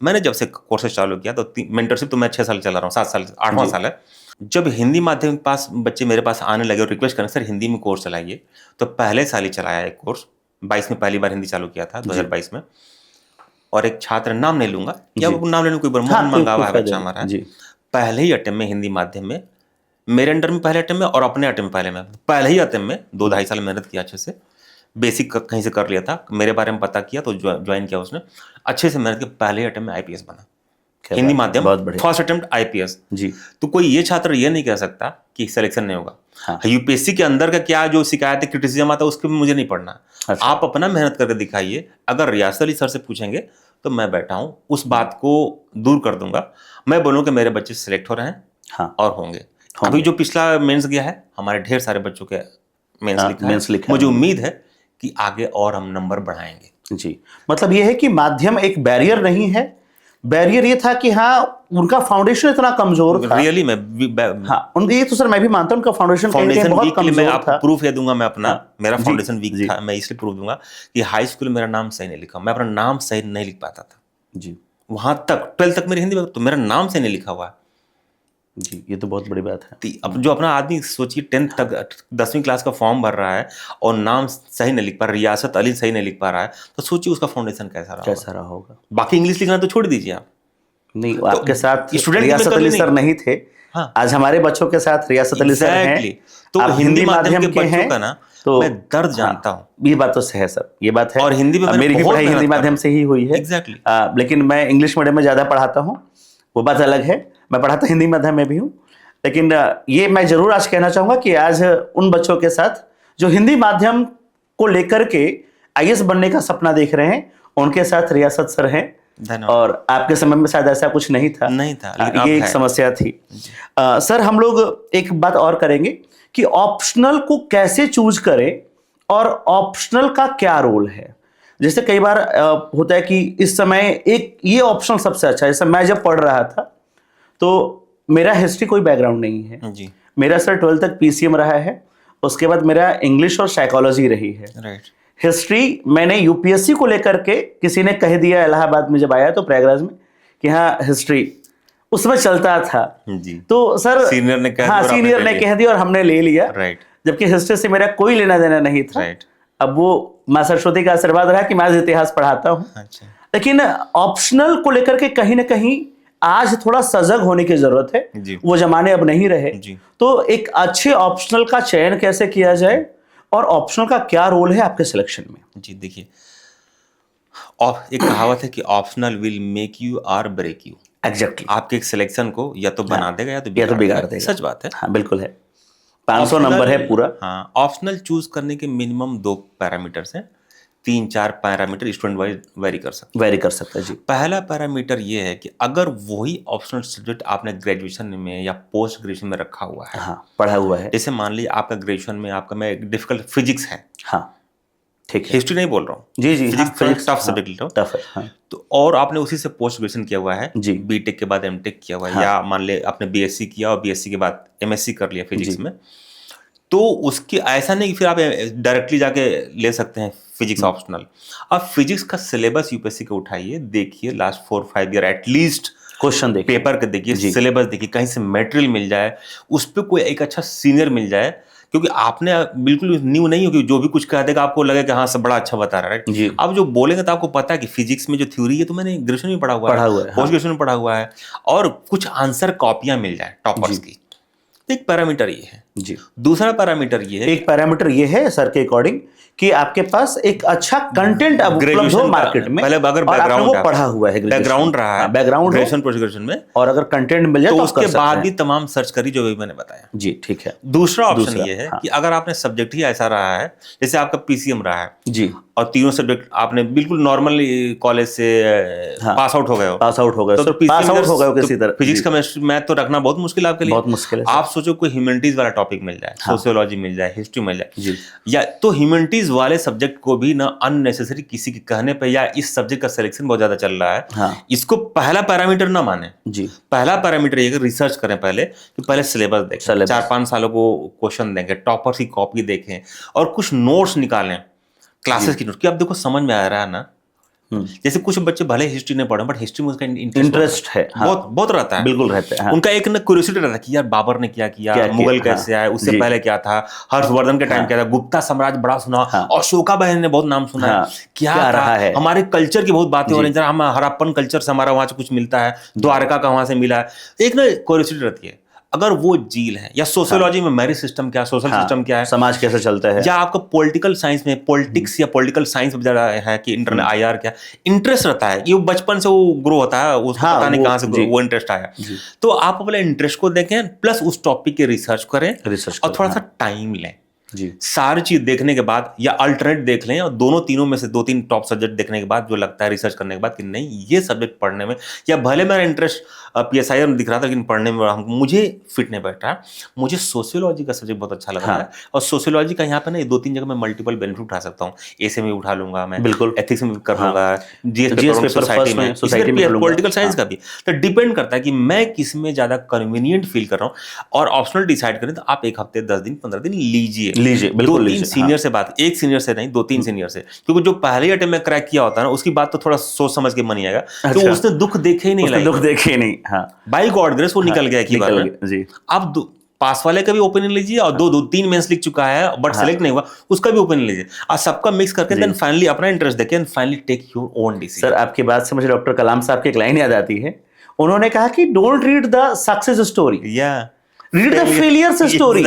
मैंने जब से कोर्सेज चालू किया तो मेंटरशिप तो मैं 6 साल चला रहा हूँ, 7 साल 8वां साल है। जब हिंदी माध्यम के पास बच्चे मेरे पास आने लगे और रिक्वेस्ट करें सर हिंदी में कोर्स चलाइए, तो पहले साल ही चलाया एक कोर्स। 22 में पहली बार हिंदी चालू किया था, 2022 में। और एक छात्र, नाम नहीं लूंगा या नाम लेने कोई मोहन मंगावा है बच्चा हमारा, पहले ही अटेम्प्ट में हिंदी माध्यम में, मेरे अंडर में पहले अटेम्प्ट में और अपने अटेम्प्ट पहले ही अटेम्प्ट में 2-2.5 साल मेहनत किया, अच्छे से बेसिक कहीं से कर लिया था, मेरे बारे में पता किया तो ज्वाइन किया उसने, अच्छे से मेहनत के पहले ही अटेम्प्ट में आईपीएस बना। हिंदी माध्यम फर्स्ट अटेम्प्ट आईपीएस जी। तो कोई ये छात्र ये नहीं कह सकता कि सिलेक्शन नहीं होगा। यूपीएससी के अंदर का क्या जो शिकायत है, क्रिटिसिज्म आता है, उसके भी मुझे नहीं पढ़ना। आप अपना मेहनत करके दिखाइए। अगर रियासत अली सर से पूछेंगे तो मैं बैठा हूं, उस बात को दूर कर दूंगा। मैं बोलूँ कि मेरे बच्चे सिलेक्ट हो रहे हैं और होंगे। अभी जो पिछला मेंस गया है, हमारे ढेर सारे बच्चों के मेंस लिखा है। मुझे उम्मीद है कि आगे और हम नंबर बढ़ाएंगे जी। मतलब ये है कि माध्यम एक बैरियर नहीं है। बैरियर ये था कि हाँ उनका फाउंडेशन इतना कमजोर था। रियली में ये तो सर मैं भी मानता हूँ उनका फाउंडेशन बहुत कमजोर मैं आपको प्रूफ दे दूंगा। मैं अपना मेरा फाउंडेशन वीक था, मैं इसलिए प्रूफ दूंगा कि हाई स्कूल में मेरा नाम सही नहीं लिखा, मैं अपना नाम सही नहीं लिख पाता था जी। वहां तक 12th तक मेरी हिंदी में तो मेरा नाम सही नहीं लिखा हुआ जी। ये तो बहुत बड़ी बात है। अब जो अपना आदमी सोचिए 10th तक 10वीं क्लास का फॉर्म भर रहा है और नाम सही नहीं लिख पा रहा, रियासत अली सही नहीं लिख पा रहा है, तो सोचिए उसका फाउंडेशन कैसा रहा होगा। बाकी इंग्लिश लिखना तो छोड़ दीजिए आप। नहीं, आपके साथ रियासत अली सर नहीं थे। आज हमारे बच्चों के साथ रियासत अली सर हैं। तो हिंदी माध्यम के बच्चों का ना तो मैं दर्द जानता हूँ। ये बात तो है सर, ये बात है। और हिंदी में मेरी भी पढ़ाई हिंदी माध्यम से ही हुई है। एग्जैक्टली। लेकिन मैं इंग्लिश मीडियम में ज्यादा पढ़ाता हूँ, वो बात अलग है। मैं पढ़ाता हिंदी माध्यम में भी हूँ। लेकिन ये मैं जरूर आज कहना चाहूंगा कि आज उन बच्चों के साथ जो हिंदी माध्यम को लेकर के आईएएस बनने का सपना देख रहे हैं, उनके साथ रियासत सर हैं। धन्यवाद। और आपके समय में शायद ऐसा कुछ नहीं था। नहीं था, लेकिन अब ये एक है। समस्या थी। सर हम लोग एक बात और करेंगे कि ऑप्शनल को कैसे चूज करें और ऑप्शनल का क्या रोल है। जैसे कई बार होता है कि इस समय एक ये ऑप्शनल सबसे अच्छा है। जैसे मैं जब पढ़ रहा था तो मेरा हिस्ट्री कोई बैकग्राउंड नहीं है जी, मेरा सर 12th तक पीसीएम रहा है। उसके बाद मेरा इंग्लिश और साइकोलॉजी रही है। राइट। हिस्ट्री मैंने यूपीएससी को लेकर के किसी ने कह दिया इलाहाबाद में जब आया तो प्रयागराज में कि हाँ हिस्ट्री उसमें चलता था। जी, तो सर सीनियर ने कह दिया हाँ और आपने सीनियर ले ने लिया। कह दिया और हमने ले लिया। राइट, जबकि हिस्ट्री से मेरा कोई लेना देना नहीं था। राइट। अब वो माँ सरस्वती का आशीर्वाद रहा कि मैं आज इतिहास पढ़ाता हूँ। अच्छा, लेकिन ऑप्शनल को लेकर के कहीं ना कहीं आज थोड़ा सजग होने की जरूरत है। जी। वो जमाने अब नहीं रहे। जी। तो एक अच्छे ऑप्शनल का चयन कैसे किया जाए और ऑप्शनल का क्या रोल है आपके सिलेक्शन में। जी देखिए, एक कहावत है कि ऑप्शनल विल मेक यू और ब्रेक यू। एग्जैक्टली। आपके एक सिलेक्शन को या तो बना देगा या तो या तो बिगाड़ देगा। देगा। सच बात है। हाँ बिल्कुल है। 500 नंबर है पूरा। हाँ, ऑप्शनल चूज करने के मिनिमम 2 पैरामीटर्स हैं। 3-4 पैरामीटर स्टूडेंट वाइज वेरी कर सकते वेरी कर सकता है जी। पहला पैरामीटर ये है कि अगर वही ऑप्शनल सब्जेक्ट आपने ग्रेजुएशन में या पोस्ट ग्रेजुएशन में रखा हुआ है, हाँ पढ़ा हुआ है। जैसे मान लीजिए आपका ग्रेजुएशन में आपका में डिफिकल्ट फिजिक्स है। हाँ ठीक है। हिस्ट्री नहीं बोल रहा हूँ, जी जी। फिजिक्स थोड़ा टफ सब्जेक्ट लो। टफ है हाँ। तो और आपने उसी से पोस्ट ग्रेजुएशन किया हुआ है जी। बीटेक के बाद एमटेक किया हुआ है, हाँ। या मान ले आपने बीएससी किया और बीएससी के बाद एमएससी कर लिया फिजिक्स जी। में, तो उसकी ऐसा नहीं कि फिर आप डायरेक्टली जाके ले सकते हैं फिजिक्स ऑप्शनल। आप फिजिक्स का सिलेबस यूपीएससी का उठाइए, देखिए लास्ट 4-5 ईयर एटलीस्ट क्वेश्चन देखिए, पेपर के देखिए, जी। सिलेबस देखिए, कहीं से मटेरियल मिल जाए, उस पर कोई एक अच्छा सीनियर मिल जाए, क्योंकि आपने बिल्कुल न्यू नहीं हो कि जो भी कुछ कह देगा आपको लगे कि हाँ सब बड़ा अच्छा बता रहा है। जी। राइट। आप जो बोलेंगे तो आपको पता है कि फिजिक्स में जो थ्योरी है तो मैंने ग्रेजुएशन में पढ़ा हुआ है, पोस्ट ग्रेजुएशन में पढ़ा हुआ है, और कुछ आंसर कॉपियां मिल जाए टॉपर्स की। एक पैरामीटर ये है जी। दूसरा पैरामीटर ये है, एक पैरामीटर ये है सर के अकॉर्डिंग कि आपके पास एक अच्छा कंटेंट अब उपलब्ध हो मार्केट में, पहले अगर और आपने वो बैकग्राउंड पढ़ा हुआ है, बैकग्राउंड रहा है, बैकग्राउंड ग्रेजुएशन पोस्ट ग्रेजुएशन में, और अगर कंटेंट मिल जाए तो तो उसके बाद भी तमाम सर्च करी जो भी मैंने बताया। जी ठीक है। दूसरा ऑप्शन ये है हाँ। कि अगर आपने सब्जेक्ट ही ऐसा रहा है, जैसे आपका पीसीएम रहा है जी, और तीनों सब्जेक्ट आपने बिल्कुल नॉर्मल कॉलेज से पास आउट हो गए हो, पास आउट हो गए, तो पास आउट हो गए किसी तरह, फिजिक्स केमिस्ट्री मैथ तो रखना बहुत मुश्किल है आपके लिए। बहुत मुश्किल है। आप सोचो कोई ह्यूमैनिटीज वाला टॉपिक मिल जाए, सोशियोलॉजी मिल जाए, हिस्ट्री मिल जाए जी, या तो ह्यूमैनिटीज वाले सब्जेक्ट को भी ना अननेसेसरी किसी के कहने पे, या इस सब्जेक्ट का सिलेक्शन बहुत ज्यादा चल रहा है, हाँ। इसको पहला पैरामीटर ना माने। जी, पहला पैरामीटर ये कि रिसर्च करें पहले, कि पहले सिलेबस देखें, 4-5 सालों को क्वेश्चन देंगे, टॉपर्स की कॉपी देखें और कुछ नोट्स निकालें क्लासेस की नोट, कि अब देखो समझ में आ रहा है ना। जैसे कुछ बच्चे भले हिस्ट्री नहीं पढ़े बट हिस्ट्री में उसका इंटरेस्ट है, बहुत बहुत रहता है, बिल्कुल रहता है, हाँ। उनका एक ना क्यूरियोसिटी रहता है कि यार बाबर ने क्या किया, मुगल कैसे आए, उससे पहले क्या था, हर्षवर्धन के टाइम क्या था, गुप्ता साम्राज्य बड़ा सुना, अशोका बहन ने बहुत नाम सुना है, क्या रहा है, हमारे कल्चर की बहुत बातें हो रही हैं, हम हड़प्पन कल्चर से हमारा वहां से कुछ मिलता है, द्वारका का वहां से मिला है, एक ना क्यूरियोसिटी रहती है। अगर वो झील है, या सोशियोलॉजी में मैरिज सिस्टम क्या है, सोशल सिस्टम क्या है, समाज कैसे चलता है, या आपका पॉलिटिकल साइंस में पॉलिटिक्स या पॉलिटिकल साइंस वगैरह है कि इंटरनेट आईआर क्या, इंटरेस्ट रहता है, ये बचपन से वो ग्रो होता है, उसको पता नहीं कहाँ से वो इंटरेस्ट आया। तो आप अपने इंटरेस्ट को देखें, प्लस उस टॉपिक की रिसर्च करें, और थोड़ा सा टाइम लें। जी, सारी चीज देखने के बाद या अल्टरनेट देख लें, और दोनों तीनों में से 2-3 टॉप सब्जेक्ट देखने के बाद जो लगता है रिसर्च करने के बाद कि नहीं ये सब्जेक्ट पढ़ने में, या भले मेरा इंटरेस्ट पीएसआई में दिख रहा था लेकिन पढ़ने में मुझे फिट नहीं बैठ रहा, मुझे सोशियोलॉजी का सब्जेक्ट बहुत अच्छा लग रहा है, और सोशियोलॉजी का यहाँ पे ना 2-3 जगह मैं मल्टीपल बेनिफिट उठा सकता हूँ, एसे में उठा लूंगा मैं, बिल्कुल एथिक्स में कर लूंगा, जीएस पेपर सोसाइटी में, पॉलिटिकल साइंस का भी। तो डिपेंड करता है कि मैं किस में ज्यादा कन्वीनियंट फील कर रहा हूँ, और ऑप्शनल डिसाइड करें तो आप 1 हफ्ते 10 दिन 15 दिन लीजिए, 2-3 सीनियर से बात, एक सीनियर से नहीं 2-3 सीनियर से, क्योंकि जो पहले अटेम्प्ट में क्रैक किया होता है ना उसकी बात तो थोड़ा सोच समझ के मन ही आएगा, तो उसने दुख देखे ही नहीं, दुख देखे ही नहीं, हाँ, बाई गॉड ग्रेस वो निकल गया एक बार में जी। अब पास वाले का भी ओपिनियन लीजिए, और 2-3 मेंस लिख चुका है बट सेलेक्ट नहीं हुआ उसका भी ओपिनियन लीजिए, और सबका मिक्स करके देन फाइनली अपना इंटरेस्ट देखें, and finally take your own decision. Sir आपकी बात से मुझे डॉक्टर कलाम साहब की एक लाइन याद आती है, उन्होंने कहा कि don't read the success story, या read the failures story,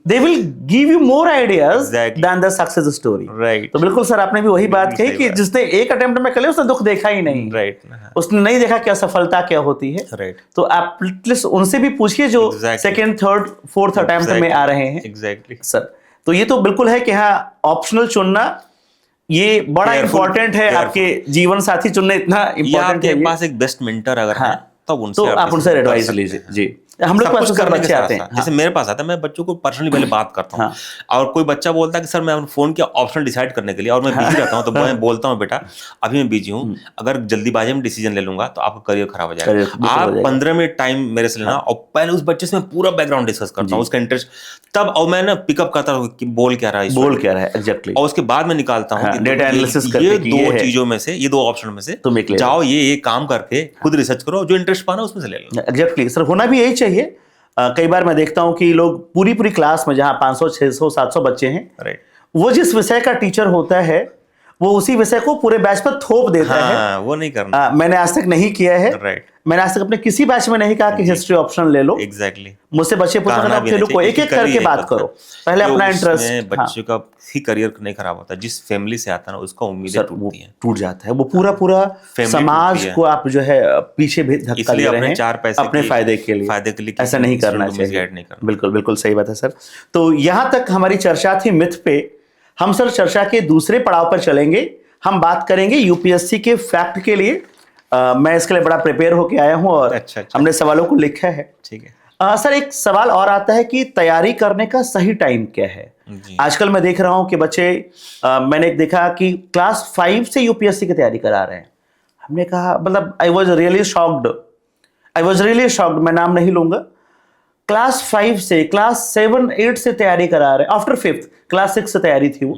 they will give you more ideas than the success story, right? तो बिल्कुल सर आपने भी वही बात कही कि जिसने एक अटेम्प्ट में कर लिया उसने दुख देखा ही नहीं, राइट, उसने नहीं देखा क्या सफलता क्या होती है, राइट। तो आप प्लीज उनसे भी पूछिए जो सेकंड थर्ड फोर्थ अटेम्प्ट में आ रहे हैं, एग्जैक्टली सर। तो ये तो बिल्कुल है कि हाँ ऑप्शनल चुनना ये बड़ा Careful, इंपॉर्टेंट है, careful. आपके जीवन साथी चुनना इतना या इंपॉर्टेंट है आपके ये। पास एक बेस्ट मेंटर अगर हाँ, है तब उनसे तो आप उनसे discuss कर एडवाइस सकते लीजिए हैं। जी। हम लोग सब के कुछ पास करने के बच्चे साथ आते हैं। साथ जैसे मेरे पास आता है, मैं बच्चों को पर्सनली पहले बात करता हूँ। हाँ। और कोई बच्चा बोलता है कि सर मैं फोन किया ऑप्शन डिसाइड करने के लिए और मैं बिजी रहता हूँ, तो मैं बोलता हूँ बेटा अभी मैं बिजी हूँ, अगर जल्दीबाजी में डिसीजन ले लूंगा तो आपका करियर खराब हो करियर जाएगा। बिल्कुल हो आप जाएगा। 15 मिनट टाइम मेरे से लेना और पहले उस बच्चे से मैं पूरा बैकग्राउंड डिस्कस करता हूँ, उसका इंटरेस्ट, तब और मैं ना पिकअप करता हूँ कि बोल क्या रहा है बोल क्या रहा है एग्जैक्टली, और उसके बाद मैं निकालता हूँ हाँ, कि डेटा एनालिसिस ये करके कि ये दो है। चीजों में से, ये 2 ऑप्शन में से तुम एक ले जाओ, ये काम करके खुद रिसर्च करो, जो इंटरेस्ट पाना उसमें से ले लो। एग्जैक्टली सर, होना भी यही चाहिए। कई बार मैं देखता हूँ कि लोग पूरी पूरी क्लास में जहाँ 500 600 700 बच्चे हैं, राइट, वो जिस विषय का टीचर होता है वो उसी विषय को पूरे बैच पर थोप देता है। हाँ वो नहीं करना। मैंने आज तक नहीं किया है। राइट, मैंने आज तक अपने किसी बैच में नहीं कहा कि हिस्ट्री ऑप्शन ले लो। एग्जैक्टली, मुझसे बच्चे पूछते हैं कि रुको एक एक करके बात करो, पहले अपना इंटरेस्ट। बच्चे का ही करियर नहीं खराब होता, जिस फैमिली से आता है ना उसका उम्मीदें टूटती हैं, टूट जाता है वो पूरा पूरा Family समाज टूटती है। को आप जो है पीछे भी धक्का इसलिए दे रहे अपने हैं 4 पैसे अपने की फायदे के लिए किसी ऐसा नहीं student करना को चाहिए। misguide नहीं करना। बिल्कुल बिल्कुल सही बात है सर। तो यहाँ तक हमारी चर्चा थी मिथ पे। हम सर चर्चा के दूसरे पड़ाव पर चलेंगे। हम बात करेंगे यूपीएससी के फैक्ट के लिए। मैं इसके लिए बड़ा प्रिपेयर होके आया हूँ और अच्छा। हमने सवालों को लिखा है। ठीक है सर, एक सवाल और आता है कि तैयारी करने का सही टाइम क्या है? जी। आजकल मैं देख रहा हूं कि बच्चे, मैंने देखा कि क्लास 5 से यूपीएससी की तैयारी करा रहे हैं। हमने कहा, मतलब आई वॉज रियली शॉक्ड, मैं नाम नहीं लूंगा। क्लास 5 से क्लास 7 8 से तैयारी करा रहे हैं, आफ्टर 5th क्लास 6 से तैयारी थी वो।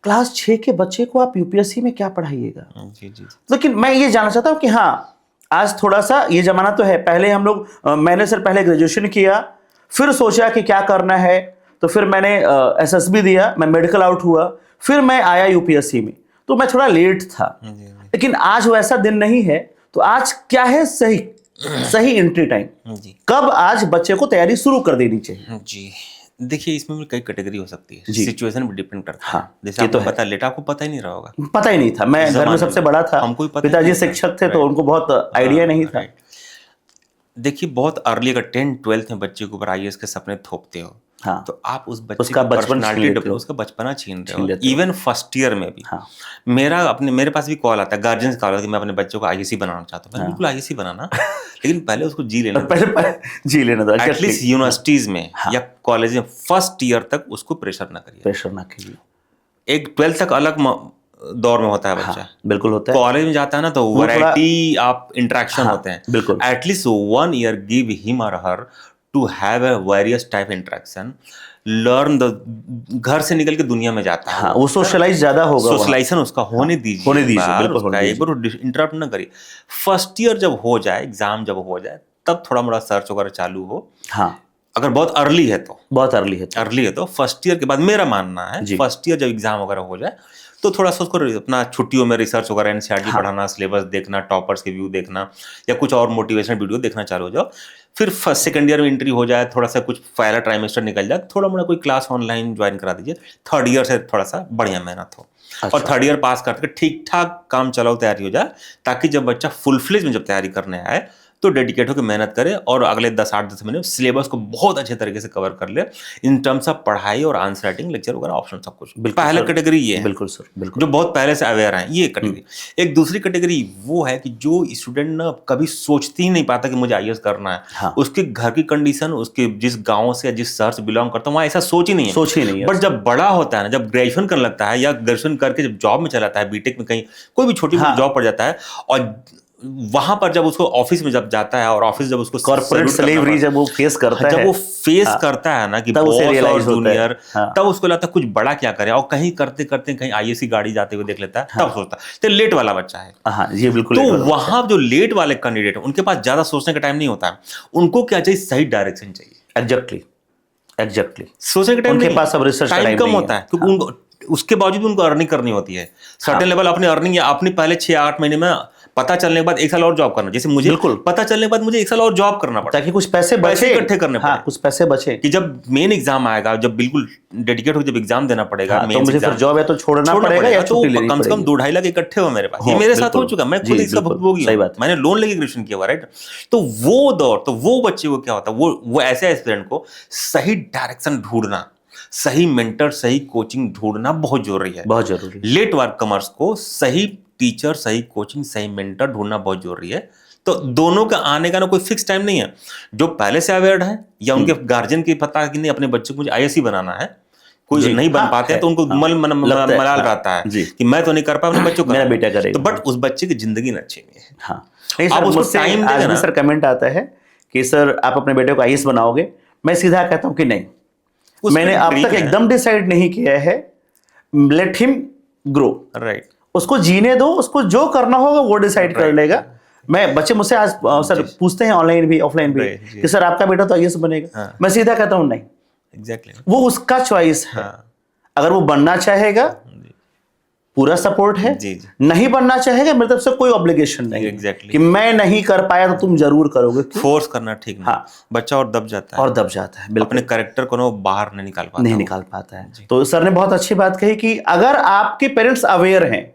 क्लास 6 के बच्चे को आप यूपीएससी में क्या पढ़ाइएगा? जी जी। लेकिन मैं ये जानना चाहता हूं कि हाँ, आज थोड़ा सा ये जमाना तो है। पहले हम लोग, मैंने सर पहले ग्रेजुएशन किया, फिर सोचा कि क्या करना है, तो फिर मैंने एसएसबी दिया, मैं मेडिकल आउट हुआ, फिर मैं आया यूपीएससी में। तो मैं थोड़ा लेट था, लेकिन आज वैसा दिन नहीं है। तो आज क्या है सही एंट्री टाइम? जी कब आज बच्चे को तैयारी शुरू कर देनी चाहिए? जी, देखिए इसमें भी कई कैटेगरी हो सकती है, जी। सिचुएशन पे डिपेंड करता है। हाँ, जैसे ये तो आपको है। पता है, लेटा आपको पता ही नहीं रहा होगा, पता ही नहीं था, मैं घर में सबसे बड़ा था, हमको भी पता ही पिताजी नहीं था। शिक्षक थे तो Right. उनको बहुत आइडिया नहीं था। राइट। देखिए बहुत अर्ली अगर 10th 12th में बच्चे के ऊपर आईएएस के सपने थोपते हो, हाँ, तो आप उस बच्चे उसका की बचपन छीन personality लेते हो। उसका बचपना छीन छीन रहे हो। लेते हो। इवन फर्स्ट ईयर में भी हाँ, मेरे पास भी कॉल आता है, गार्जियंस कॉल आता है कि मैं अपने बच्चों को आईएएस बनाना चाहता हूँ। मैं बिल्कुल आईएएस बनाना, लेकिन पहले उसको जी लेना, पहले जी लेना था। एटलीस्ट यूनिवर्सिटीज में या कॉलेज में फर्स्ट ईयर तक उसको प्रेशर ना करिए। प्रेशर ना कीजिए। एक 12th तक अलग दौर में होता है बच्चा, हाँ, बिल्कुल होता है। कॉलेज में जाता है ना तो वो थोड़ा- वैरायटी आप इंटरेक्शन हाँ, होते हैं। बिल्कुल। एटलीस्ट 1 ईयर गिव हिम और her to have a various type interaction, learn the, घर से निकल के दुनिया में जाता है। हाँ, वो सोशलाइज ज्यादा होगा वहाँ। सोशलाइजेशन उसका होने दीजिए, होने दीजिए, बार बिल्कुल उसका होने एक बार इंटरप्ट ना करिए। फर्स्ट ईयर जब हो जाए, एग्जाम जब हो जाए, तब थोड़ा मोड़ा सर्च वगैरह चालू हो। हाँ, अगर बहुत अर्ली है तो, बहुत अर्ली है। फर्स्ट ईयर के बाद मेरा मानना है, जी। फर्स्ट ईयर जब एग्जाम वगैरह हो जाए तो थोड़ा सा उसको अपना छुट्टियों में रिसर्च वगैरह एनसीईआरटी पढ़ाना, सिलेबस देखना, टॉपर्स के व्यू देखना या कुछ और मोटिवेशनल वीडियो देखना चालू हो जाओ। फिर फर्स्ट सेकंड ईयर में एंट्री हो जाए, थोड़ा सा कुछ पहला ट्राइमेस्टर निकल जाए, थोड़ा मोड़ा कोई क्लास ऑनलाइन ज्वाइन करा दीजिए। थर्ड ईयर से थोड़ा सा बढ़िया मेहनत हो। अच्छा। और थर्ड ईयर पास करके ठीक ठाक काम चलाओ, तैयारी हो जाए, ताकि जब बच्चा फुल फ्लेज में जब तैयारी करने आए तो डेडिकेट होकर मेहनत करे और अगले 8-10 महीने सिलेबस को बहुत अच्छे तरीके से कवर कर ले इन टर्म्स ऑफ पढ़ाई और आंसर राइटिंग, लेक्चर वगैरह, ऑप्शन सब कुछ। पहला कैटेगरी ये है, बिल्कुल सर, बिल्कुल, जो बहुत पहले से अवेयर हैं, ये कैटेगरी। एक दूसरी कैटेगरी वो है कि जो स्टूडेंट ना कभी सोचती ही नहीं पाता कि मुझे आईएएस करना है। हाँ। उसके घर की कंडीशन, उसके जिस गांव से या जिस शहर से बिलोंग करता है, वहाँ ऐसा सोच ही नहीं है। बट जब बड़ा होता है ना, जब ग्रेजुएशन करने लगता है या ग्रेजुएशन करके जब जॉब में चला जाता है, बीटेक में कहीं कोई भी छोटी मोटी जॉब पड़ जाता है, और वहां पर जब उसको ऑफिस में जब जाता है और ऑफिस जब उसको कॉर्पोरेट स्लेवरी जब वो फेस करता है, जब वो फेस करता है ना कि बॉस और जूनियर, तब उसको लगता है कुछ बड़ा क्या करे, और कहीं करते करते कहीं आईएएस की गाड़ी जाते हुए देख लेता है, तब सोचता है। तो लेट वाला बच्चा है। हाँ, ये बिल्कुल। तो वहां जो लेट वाले कैंडिडेट है, उनके पास ज्यादा सोचने का टाइम नहीं होता है। उनको क्या चाहिए? सही डायरेक्शन चाहिए। एग्जैक्टली सोचने का टाइम उनके पास अब रिसर्च टाइम कम होता है, क्योंकि उनको उसके बावजूद उनको अर्निंग करनी होती है। सर्टेन लेवल अपनी अर्निंग या अपनी पहले 6-8 महीने में पता चलने के बाद 1 साल और जॉब करना, जैसे मुझे बिल्कुल पता चलने के बाद मुझे 1 साल और जॉब करना पड़ता है, ताकि कुछ पैसे बचे, इकट्ठे करने पड़े। कुछ पैसे बचे कि जब मेन एग्जाम आएगा, जब बिल्कुल डेडिकेट हो, जब एग्जाम देना पड़ेगा, तो मुझे फिर जॉब है तो छोड़ना पड़ेगा या छुट्टी लेनी कम से कम 2-2.5 लाख इकट्ठे हो मेरे पास। ये मेरे साथ हो चुका, मैं खुद इसका भुगतभोगी हूं। मैंने लोन लेके ग्रेजुएशन किया हुआ, राइट। तो वो दौर, तो वो बच्चे को क्या होता है, वो ऐसे एस्पिरेंट को सही डायरेक्शन ढूंढना, सही मेंटर, सही कोचिंग ढूंढना बहुत जरूरी है। बहुत जरूरी। लेट वर्क कमर्स को सही टीचर, सही कोचिंग, सही मेंटर ढूंढना बहुत जरूरी है। तो दोनों का आने का ना कोई फिक्स टाइम नहीं है। जो पहले से अवेयर है या उनके गार्जियन की पता है कि नहीं अपने बच्चे को मुझे आईएएस ही बनाना है, कोई नहीं बन पाते हैं तो उनको मलाल रहता है कि मैं तो नहीं कर पाया, अपने बच्चों को मेरा बेटा करेगा। तो बट उस बच्चे की जिंदगी न अच्छी नहीं है। हाँ नहीं सर, आप उसको मुझसे टाइम आज देना। भी सर कमेंट आता है कि सर आप अपने बेटे को आईएएस बनाओगे। मैं सीधा कहता हूं कि नहीं, मैंने अब तक एकदम डिसाइड नहीं किया है। Let him grow, right. उसको जीने दो, उसको जो करना होगा वो डिसाइड कर लेगा। मैं बच्चे मुझसे आज सर पूछते हैं ऑनलाइन भी ऑफलाइन भी कि सर आपका बेटा तो आईएएस बनेगा। मैं सीधा कहता हूं नहीं, एग्जैक्टली वो उसका चॉइस है। अगर वो बनना चाहेगा पूरा सपोर्ट है, नहीं बनना चाहेगा मेरी तरफ से कोई ऑब्लिगेशन नहीं Exactly. कि मैं नहीं कर पाया तो तुम जरूर करोगे। फोर्स करना ठीक नहीं। हाँ, बच्चा और दब जाता है, और दब जाता है, बिल्कुल अपने कैरेक्टर को ना बाहर नहीं निकाल पाता, नहीं निकाल पाता है। तो सर ने बहुत अच्छी बात कही कि अगर आपके पेरेंट्स अवेयर हैं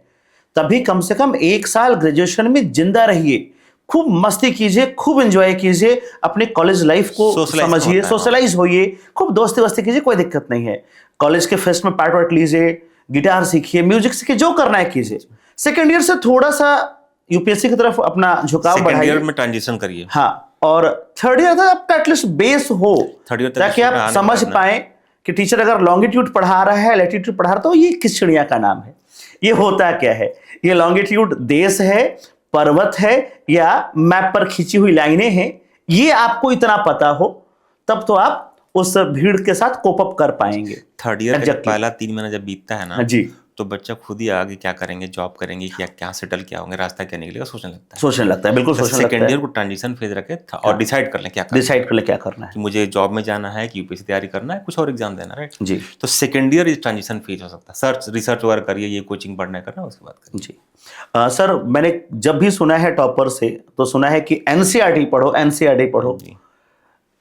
तभी कम से कम 1 साल ग्रेजुएशन में जिंदा रहिए, खूब मस्ती कीजिए, खूब एंजॉय कीजिए, अपने कॉलेज लाइफ को समझिए, सोशलाइज होइए, खूब दोस्ती वस्ती कीजिए, कोई दिक्कत नहीं है। कॉलेज के फेस्ट में पार्ट वार्ट लीजिए, गिटार सीखिए, म्यूजिक सीखिए, जो करना है कीजिए। सेकेंड ईयर से थोड़ा सा यूपीएससी की तरफ अपना झुकाव बढ़ाइए, सेकेंड ईयर में ट्रांजिशन करिए। हाँ, और थर्ड ईयर तक आपका एटलीस्ट बेस हो, ताकि आप समझ पाए कि टीचर अगर लॉन्गिट्यूड पढ़ा रहा है, लैटिट्यूड पढ़ा रहा है, तो ये किस चिड़िया का नाम है, ये होता क्या है। ये लॉन्गिट्यूड देश है, पर्वत है, या मैप पर खींची हुई लाइनें हैं। ये आपको इतना पता हो तब तो आप उस भीड़ के साथ कोप अप कर पाएंगे। थर्ड ईयर का पहला 3 महीना जब बीतता है ना जी, तो बच्चा खुद ही आगे क्या करेंगे, जॉब करेंगे, क्या सेटल क्या होंगे, रास्ता क्या निकलेगा, सोचने लगता है। बिल्कुल सोचने लगता है। सेकेंड ईयर को ट्रांजिशन फेज रखे और डिसाइड कर लें क्या करना है, कि मुझे जॉब में जाना है कि यूपीएससी तैयारी करना है, कुछ और एग्जाम देना, राइट जी। तो सेकेंड ईयर ट्रांजिशन फेज हो सकता है। सर्च रिसर्च वर्क करिए, ये कोचिंग पढ़ना करना, उसके बाद करिए। जी सर, मैंने जब भी सुना है टॉपर से तो सुना है कि एनसीईआरटी पढ़ो, एनसीईआरटी पढ़ो।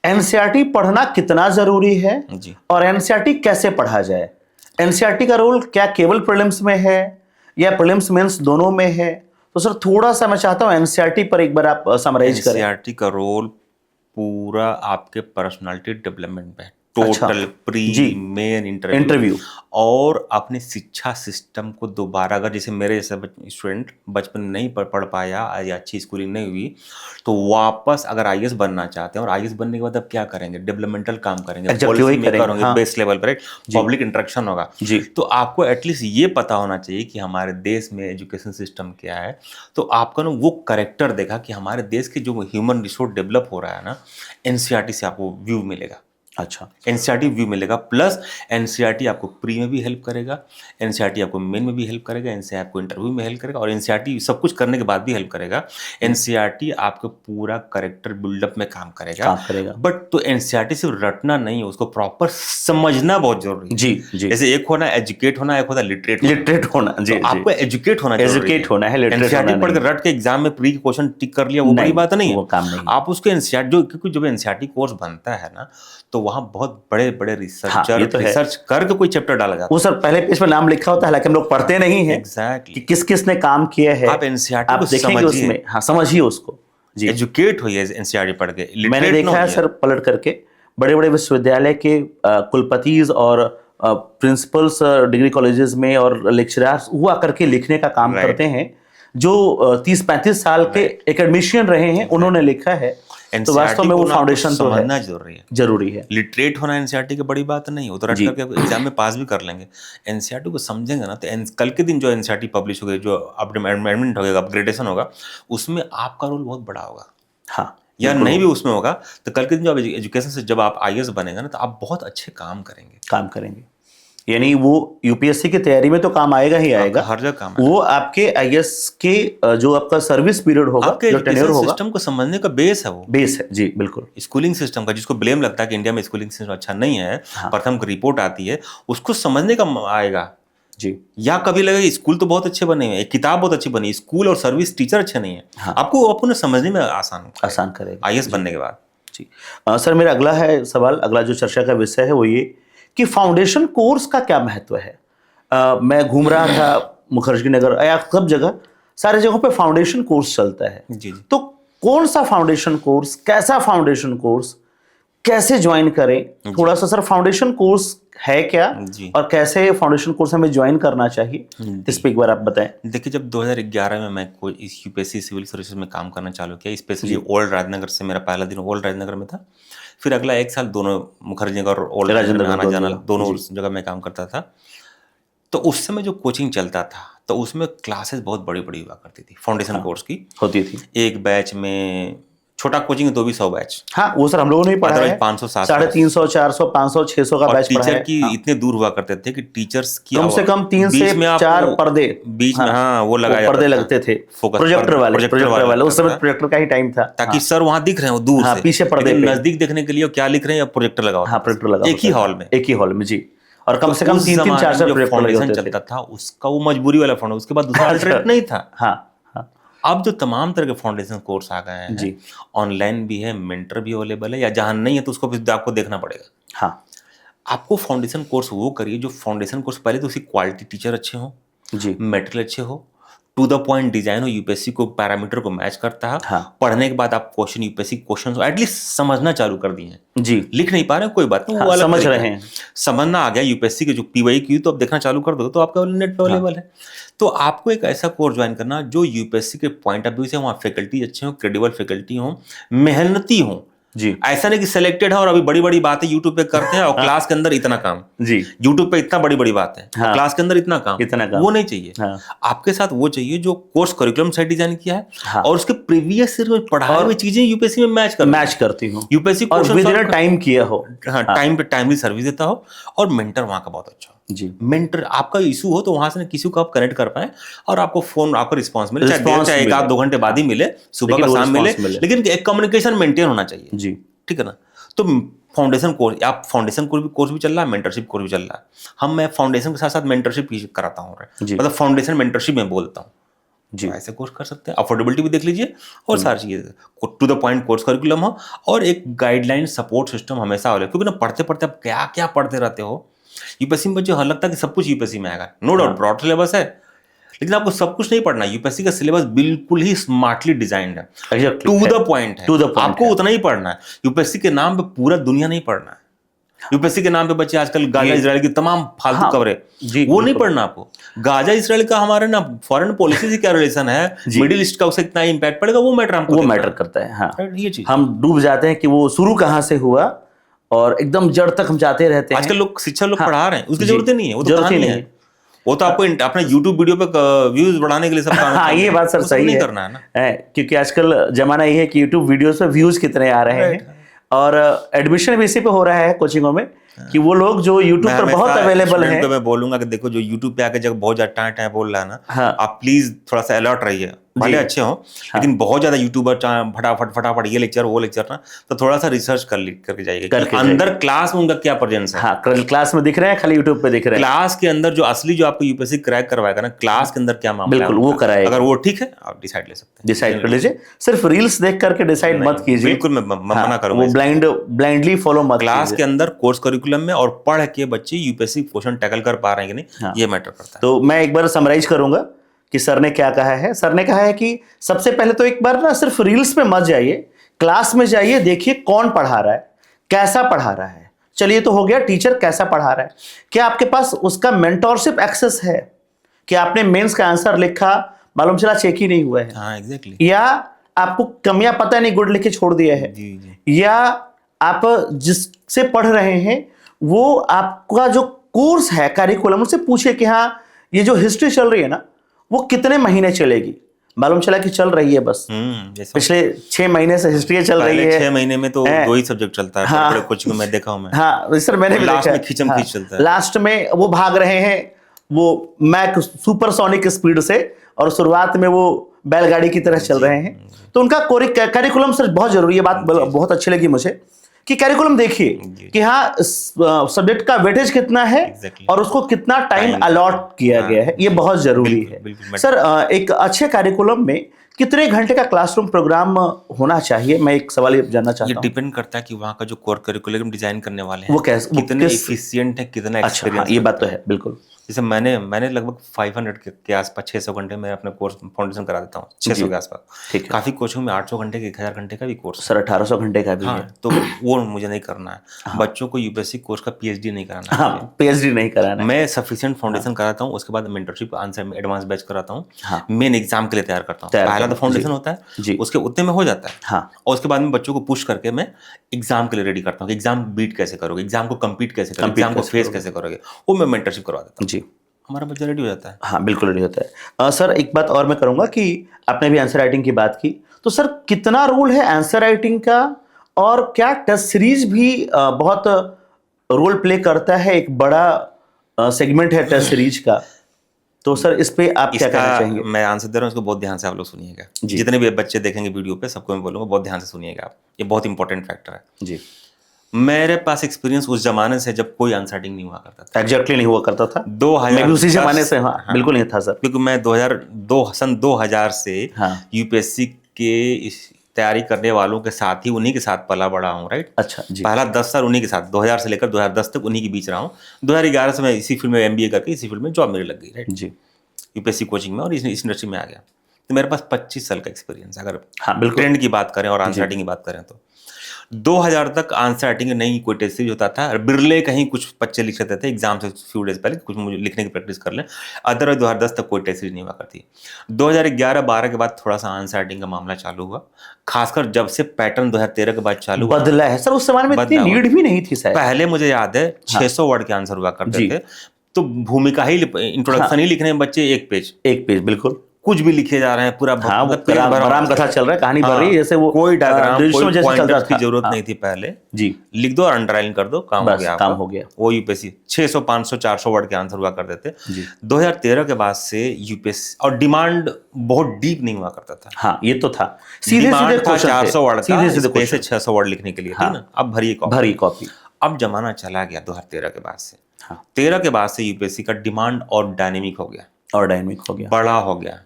एनसीईआरटी पढ़ना कितना जरूरी है जी। और एनसीईआरटी कैसे पढ़ा जाए? एनसीईआरटी का रोल क्या केवल प्रीलिम्स में है या प्रीलिम्स मेंस दोनों में है? तो सर थोड़ा सा मैं चाहता हूं एनसीईआरटी पर एक बार आप समराइज करें। एनसीईआरटी का रोल पूरा आपके पर्सनालिटी डेवलपमेंट पे, टोटल प्री मेन इंटरव्यू और अपने शिक्षा सिस्टम को दोबारा, अगर जैसे मेरे जैसे स्टूडेंट बचपन नहीं पढ़ पाया या अच्छी स्कूलिंग नहीं हुई, तो वापस अगर आईएएस बनना चाहते हैं और आईएएस बनने के बाद अब क्या करेंगे, डेवलपमेंटल काम करेंगे, पॉलिसी मेकर होंगे, बेस लेवल पर पब्लिक इंटरेक्शन होगा। तो आपको एटलीस्ट ये पता होना चाहिए कि हमारे देश में एजुकेशन सिस्टम क्या है। तो आपका ना वो करेक्टर देखा कि हमारे देश के जो ह्यूमन रिसोर्स डेवलप हो रहा है ना, एनसीईआरटी से आपको व्यू मिलेगा। अच्छा, एनसीईआरटी व्यू मिलेगा, प्लस एनसीईआरटी आपको प्री में भी हेल्प करेगा, एनसीईआरटी आपको मेन में भी हेल्प करेगा, एनसीईआरटी आपको इंटरव्यू में हेल्प करेगा और एनसीईआरटी सब कुछ करने के बाद भी हेल्प करेगा। एनसीईआरटी आपको पूरा करेक्टर बिल्डअप में काम करेगा। बट तो एनसीईआरटी सिर्फ रटना नहीं है, उसको प्रॉपर समझना बहुत जरूरी है। जी जी। जैसे एक होना एजुकेट होना, एक होता लिटरेट होना। जी, तो आपको एजुकेट होना है, एनसीईआरटी पढ़ के रट के एग्जाम में प्री क्वेश्चन टिक कर लिया, वो बड़ी बात नहीं है। आप उसको एनसीईआरटी जो, क्योंकि जब एनसीईआरटी कोर्स बनता है ना तो वहां बहुत बड़े बड़े रिसर्चर रिसर्च करके कोई चैप्टर डाला जाता है। वो सर पहले पेज पे नाम लिखा होता है, हालांकि हम लोग पढ़ते नहीं है एग्जैक्टली कि किस किस ने काम किया है। आप एनसीईआरटी को देखेंगे उसमें, हाँ समझिए उसको। जी, एजुकेट होइए एनसीईआरटी पढ़ के। मैंने देखा है सर पलट करके बड़े बड़े विश्वविद्यालय के कुलपतिज और प्रिंसिपल्स डिग्री कॉलेजेस में और लेक्चरर्स हुआ करके लिखने का काम करते हैं, जो 30-35 साल के एकेडमिशियन रहे हैं, उन्होंने लिखा है। तो वास्तव में वो फाउंडेशन तो समझना है, जरूरी है। लिटरेट होना एनसीईआरटी की बड़ी बात नहीं है, वो तो रट करके एग्जाम में पास भी कर लेंगे। एनसीईआरटी को समझेंगे ना तो कल के दिन जो एनसीईआरटी पब्लिश होगी, जो अमेंडमेंट होगा, अपग्रेडेशन होगा, उसमें आपका रोल बहुत बड़ा होगा। हाँ, या नहीं भी उसमें होगा तो कल के दिन जो एजुकेशन से जब आप आईएएस बनेगा ना तो आप बहुत अच्छे काम करेंगे। यानी वो यूपीएससी की तैयारी में तो काम आएगा ही आएगा, हर जगह काम वो आपके आईएएस के जो आपका सर्विस पीरियड होगा, आपके सिस्टम को समझने का बेस है, वो बेस है। जी बिल्कुल। स्कूलिंग सिस्टम का, जिसको ब्लेम लगता है कि इंडिया में स्कूलिंग सिस्टम अच्छा नहीं है, प्रथम की रिपोर्ट आती है, उसको समझने का आएगा जी। या कभी लगेगा स्कूल तो बहुत अच्छे बने हैं, किताब बहुत अच्छी बनी, स्कूल और सर्विस टीचर अच्छे नहीं है, आपको अपने समझने में आसान करेगा आईएएस बनने के बाद। जी सर, मेरा अगला है सवाल, अगला जो चर्चा का विषय है वो ये कि फाउंडेशन कोर्स का क्या महत्व है। मैं घूम रहा था मुखर्जी नगर या सब जगह, सारे जगहों पे फाउंडेशन कोर्स चलता है। जी। तो कौन सा फाउंडेशन कोर्स, कैसा फाउंडेशन कोर्स, कैसे ज्वाइन करें, थोड़ा सा सर फाउंडेशन कोर्स है क्या जी। और कैसे फाउंडेशन कोर्स हमें ज्वाइन करना चाहिए, इस पे एक बार आप बताएं। देखिए, जब 2011 में मैं कोई इस यूपीएससी सिविल सर्विसेज में काम करना चालू किया, स्पेशली ओल्ड राजनगर से मेरा पहला दिन ओल्ड राजनगर में था। फिर अगला 1 साल दोनों मुखर्जी नगर और ओल्ड राजनगर में आना जाना, दोनों जगह में काम करता था। तो उस समय जो कोचिंग चलता था तो उसमें क्लासेस बहुत बड़ी बड़ी हुआ करती थी, फाउंडेशन कोर्स की होती थी। एक बैच में, छोटा कोचिंग तो भी 100 बैच। हाँ, वो सर हम लोगों ने पढ़ा है, 500 700 350, 400, 500, 600 का बैच पढ़ा है। टीचर की इतने दूर हुआ करते थे कि टीचर्स की कम से कम 3 से 4 पर्दे बीच में, हाँ, वो लगाया पर्दे लगते थे, प्रोजेक्टर वाले उस समय प्रोजेक्टर का ही टाइम था, ताकि सर वहां दिख रहे हो दूर से, पीछे पर्दे पे नजदीक देखने के लिए क्या लिख रहे हैं, प्रोजेक्टर लगाओ। हाँ, प्रोजेक्टर लगाओ एक ही हॉल में जी। और कम से कम 3-3, 4-4 प्रोजेक्टर लगे होते चलता था, उसका वो मजबूरी वाला फाउंडेशन, उसके बाद दूसरा अल्टरनेट नहीं था। हाँ, अब जो तमाम तरह के फाउंडेशन कोर्स आ गए हैं जी, ऑनलाइन भी है, मेंटर भी अवेलेबल है, या जहां नहीं है तो उसको भी आपको देखना पड़ेगा। हाँ, आपको फाउंडेशन कोर्स वो करिए जो फाउंडेशन कोर्स पहले तो उसकी क्वालिटी टीचर अच्छे हो जी, मटेरियल अच्छे हो, टू द पॉइंट डिजाइन हो, यूपीएससी को पैरामीटर को मैच करता है। हाँ, पढ़ने के बाद आप क्वेश्चन यूपीएससी क्वेश्चन एटलीस्ट समझना चालू कर दिए हैं जी, लिख नहीं पा रहे हैं कोई बात नहीं, हाँ, वो अलग समझ तरीका रहे है। हैं, समझना आ गया यूपीएससी के जो पीवाई की तो अब देखना चालू कर दो तो आपका नेट पे अवेलेबल है। तो आपको एक ऐसा कोर्स ज्वाइन करना जो यूपीएससी के पॉइंट ऑफ व्यू से वहाँ फैकल्टी अच्छे हो, क्रेडिबल फैकल्टी हो, मेहनती हो जी, ऐसा नहीं कि सिलेक्टेड है और अभी बड़ी बड़ी बातें यूट्यूब पे करते हैं और क्लास के अंदर इतना काम, जी, यूट्यूब पे इतना बड़ी बड़ी बात है और क्लास के अंदर इतना काम, वो नहीं चाहिए। हाँ, आपके साथ वो चाहिए जो कोर्स करिकुलम सेट डिजाइन किया है हाँ, और उसके प्रीवियस ईयर में पढ़ाई हुई चीजें यूपीएससी में मैच करती हूँ, यूपीएससी और विद इन टाइम किया हो, हाँ, टाइम पे टाइमली सर्विस देता हो, और मेंटर वहाँ का बहुत अच्छा हो जी। मेंटर आपका इशू हो तो वहां से किसी को आप कनेक्ट कर पाए और आपको फोन आपको रिस्पांस मिले, चाहे 1-2 घंटे बाद ही मिले, सुबह का शाम मिले, लेकिन एक कम्युनिकेशन मेंटेन होना चाहिए जी, ठीक है ना। तो फाउंडेशन कोर्स, आप फाउंडेशन कोर्स भी चल रहा है, मेंटरशिप कोर्स भी चल रहा है। मैं फाउंडेशन के साथ साथ मेंटरशिप भी कराता हूँ, मतलब फाउंडेशन मेंटरशिप में बोलता हूँ जी। ऐसे कोर्स कर सकते हैं, अफोर्डेबिलिटी भी देख लीजिए और सारी चीजें to the point course curriculum हो और एक गाइडलाइन सपोर्ट सिस्टम हमेशा हो, क्योंकि ना पढ़ते पढ़ते आप क्या क्या पढ़ते रहते हो। यूपीएससी में बच्चे लगता है कि सब कुछ यूपीएससी में आएगा, नो डाउट ब्रॉड सिलेबस है, लेकिन आपको सब कुछ नहीं पढ़ना। यूपीएससी का सिलेबस बिल्कुल ही स्मार्टली डिजाइंड है, टू द पॉइंट है, आपको उतना ही पढ़ना है। यूपीएससी के नाम पे पूरा दुनिया नहीं पढ़ना है। यूपीएससी के नाम पे बच्चे आजकल गाजा इसराइल की तमाम फालतू कवरेज, वो नहीं पढ़ना आपको। गाजा इसराइल का हमारे ना फॉरेन पॉलिसी से क्या रिलेशन है, मिडिल ईस्ट का उससे कितना इम्पैक्ट पड़ेगा, वो मैटर हमको, वो मैटर करता है। हाँ, ये चीज हम डूब जाते हैं कि वो शुरू कहाँ से हुआ और एकदम जड़ तक हम जाते रहते हैं। आजकल लोग शिक्षक लोग पढ़ा रहे हैं, उसकी जरूरत नहीं है, वो तो कहानी है, वो तो आपको अपना YouTube वीडियो पे व्यूज बढ़ाने के लिए सब काम। हाँ, ये बात सर सही है, करना है ना, क्योंकि आजकल जमाना ये है कि YouTube वीडियोस पे व्यूज कितने आ रहे हैं और एडमिशन भी इसी पे हो रहा है कोचिंगों में कि वो लोग जो YouTube पर बहुत अवेलेबल है। मैं बोलूंगा कि देखो जो YouTube पे आके जब बहुत ज्यादा टाइम बोल रहा है ना, आप प्लीज थोड़ा सा अलर्ट रहिए, भले अच्छे हो लेकिन बहुत ज्यादा यूट्यूबर फटाफट ये लेक्चर वो लेक्चर ना, तो थोड़ा सा रिसर्च करके जाइएगा अंदर क्लास में उनका क्या प्रेजेंस है। हाँ, क्लास में दिख रहे हैं, खाली यूट्यूब पे दिख रहे हैं। क्लास के अंदर जो असली जो आपको यूपीएससी क्रैक करवाएगा ना, क्लास के अंदर क्या मामला है, बिल्कुल वो कराएगा। अगर वो ठीक है आप डिसाइड ले सकते हैं, डिसाइड कर लीजिए। सिर्फ रील्स देख करके डिसाइड मत कीजिए, बिल्कुल मैं मना करूंगा, वो ब्लाइंडली फॉलो मत। क्लास के अंदर कोर्स करिकुलम में और पढ़ के बच्चे यूपीएससी क्वेश्चन टैकल कर पा रहे हैं कि नहीं, ये मैटर करता है। तो मैं एक बार समराइज करूंगा कि सर ने क्या कहा है। सर ने कहा है कि सबसे पहले तो एक बार ना सिर्फ रील्स पे मत जाइए, क्लास में जाइए, देखिए कौन पढ़ा रहा है, कैसा पढ़ा रहा है। चलिए तो हो गया, टीचर कैसा पढ़ा रहा है, क्या आपके पास उसका मेंटोरशिप एक्सेस है, कि आपने मेंस का आंसर लिखा, मालूम चला चेक ही नहीं हुआ है, हाँ, exactly. या आपको कमियां पता नहीं, गुड लिख के छोड़ दिया है, या आप जिससे पढ़ रहे हैं वो आपका जो कोर्स है करिकुलम, उससे पूछे कि हाँ ये जो हिस्ट्री चल रही है ना वो कितने महीने चलेगी। मालूम चला कि चल रही है बस पिछले 6 महीने से हिस्ट्री चल रही है। 6 महीने में तो 2 ही सब्जेक्ट चलता है, हाँ, बड़े कोचिंग में देखा हूं मैं। हाँ सर, मैंने भी लास्ट देखा, में खींचम खींच चलता है, लास्ट में वो भाग रहे हैं वो मैक सुपरसोनिक स्पीड से और शुरुआत में वो बैलगाड़ी की तरह चल रहे हैं। तो उनका करिकुलम सर बहुत जरूरी है। बात बहुत अच्छी लगी मुझे कि करिकुलम देखिए कि हाँ सब्जेक्ट का वेटेज कितना है और उसको कितना टाइम अलॉट किया गया है, ये बहुत जरूरी है। सर एक अच्छे करिकुलम में कितने घंटे का क्लासरूम प्रोग्राम होना चाहिए, मैं एक सवाल ये जानना चाहता हूँ। ये डिपेंड करता है कि वहाँ का जो कोर करिकुलम डिजाइन करने वाले हैं वो कितने एफिशिएंट है, कितना अच्छा, हाँ, ये बात तो है बिल्कुल। जैसे मैंने लगभग 500 के आसपास 600 घंटे में अपने कोर्स फाउंडेशन करा देता हूँ, 600 के आसपास। ठीक है काफ़ी कोचिंग में 800 घंटे के 1000 घंटे का भी कोर्स सर, 1800 घंटे का भी है। हाँ, तो वो मुझे नहीं करना है। बच्चों को यूपीएससी कोर्स का पीएचडी नहीं कराना है। हाँ, पीएचडी नहीं कराना है। मैं सफिशिएंट फाउंडेशन कराता हूँ, उसके बाद मेंटरशिप आंसर एडवांस बैच कराता हूँ, हाँ। मेन एग्जाम के लिए तैयार करता हूँ। पहला तो फाउंडेशन होता है जी। उसके उतने में हो जाता है। हाँ। और उसके बाद में बच्चों को पुश करके मैं एग्जाम के लिए रेडी करता हूँ। एग्जाम बीट कैसे करोगे, एग्जाम को कम्पीट कैसे करोगे, एग्जाम को फेस कैसे करोगे, वो मैं मेंटरशिप करवा देता हूँ। जी, हमारा बच्चा रेडी हो जाता है। हाँ बिल्कुल रेडी होता है। सर एक बात और मैं करूंगा कि आपने भी आंसर राइटिंग की बात की, तो सर कितना रोल है आंसर राइटिंग का, और क्या टेस्ट सीरीज भी बहुत रोल प्ले करता है, एक बड़ा सेगमेंट है टेस्ट सीरीज का, तो सर इस पे आप क्या कहना चाहेंगे? मैं आंसर दे रहा हूँ, इसको बहुत ध्यान से आप लोग सुनिएगा। जितने भी बच्चे देखेंगे वीडियो पे सबको मैं बोलूंगा बहुत ध्यान से सुनिएगा आप, ये बहुत इंपॉर्टेंट फैक्टर है। जी। मेरे पास एक्सपीरियंस उस जमाने से जब कोई आंसर राइटिंग नहीं हुआ करता था। एग्जैक्टली नहीं हुआ करता था। 2000 मैं भी उसी जमाने से, हाँ बिल्कुल नहीं था सर। क्योंकि मैं सन 2000 से यूपीएससी के तैयारी करने वालों के साथ ही उन्हीं के साथ पला बड़ा हूँ, राइट। अच्छा जी। पहला 10 साल उन्हीं के साथ, 2000 से लेकर 2010 तक उन्हीं के बीच रहा हूँ। 2011 से मैं इसी फील्ड में एमबीए करके इसी फील्ड में जॉब मेरी लग गई, राइट जी, यूपीएससी कोचिंग में, और इस इंडस्ट्री में आ गया। तो मेरे पास 25 साल का एक्सपीरियंस, अगर ट्रेंड की बात करें और आंसर राइटिंग की बात करें तो 2000 तक आंसर राइटिंग नहीं कोई टेस्ट सीरीज होता था। बिरले कहीं कुछ बच्चे लिख लेते थे एग्जाम से फ्यू डेज पहले, कुछ मुझे लिखने की प्रैक्टिस कर लें, अदरवाइज 2010 तक कोई टेस्ट सीरीज नहीं हुआ करती। 2011-12 के बाद थोड़ा सा आंसर राइटिंग का मामला चालू हुआ, खासकर जब से पैटर्न 2013 के बाद चालू बदला है सर। उस समय में इतनी नीड भी नहीं थी शायद। पहले मुझे याद है 600 वर्ड के आंसर हुआ करते थे, तो भूमिका ही, इंट्रोडक्शन ही लिखने में बच्चे एक पेज बिल्कुल कुछ भी लिखे जा रहे हैं, पूरा राम कथा चल रहा है, कहानी बढ़ रही है, जैसे वो कोई डायग्राम कोई पॉइंटर्स की जरूरत नहीं थी पहले जी। लिख दो और अंडरलाइन कर दो, काम हो गया। वो यूपीएससी 600 500 400 वर्ड के आंसर हुआ करते थे। 2013 के बाद से यूपीएससी, और डिमांड बहुत डीप नहीं हुआ करता था। हाँ ये तो था, सीधे 400 वर्ड का, 600 वर्ड लिखने के लिए, ठीक ना। अब भरी कॉपी। अब जमाना चला गया 2013 के बाद से। 13 के बाद से यूपीएससी का डिमांड और डायनेमिक हो गया, बड़ा हो गया,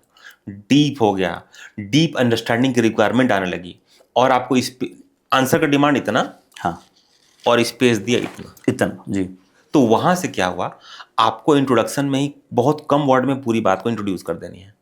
डीप हो गया, डीप अंडरस्टैंडिंग की रिक्वायरमेंट आने लगी, और आपको आंसर का डिमांड इतना, हाँ, और स्पेस दिया इतना जी। तो वहां से क्या हुआ, आपको इंट्रोडक्शन में ही बहुत कम वर्ड में पूरी बात को इंट्रोड्यूस कर देनी है।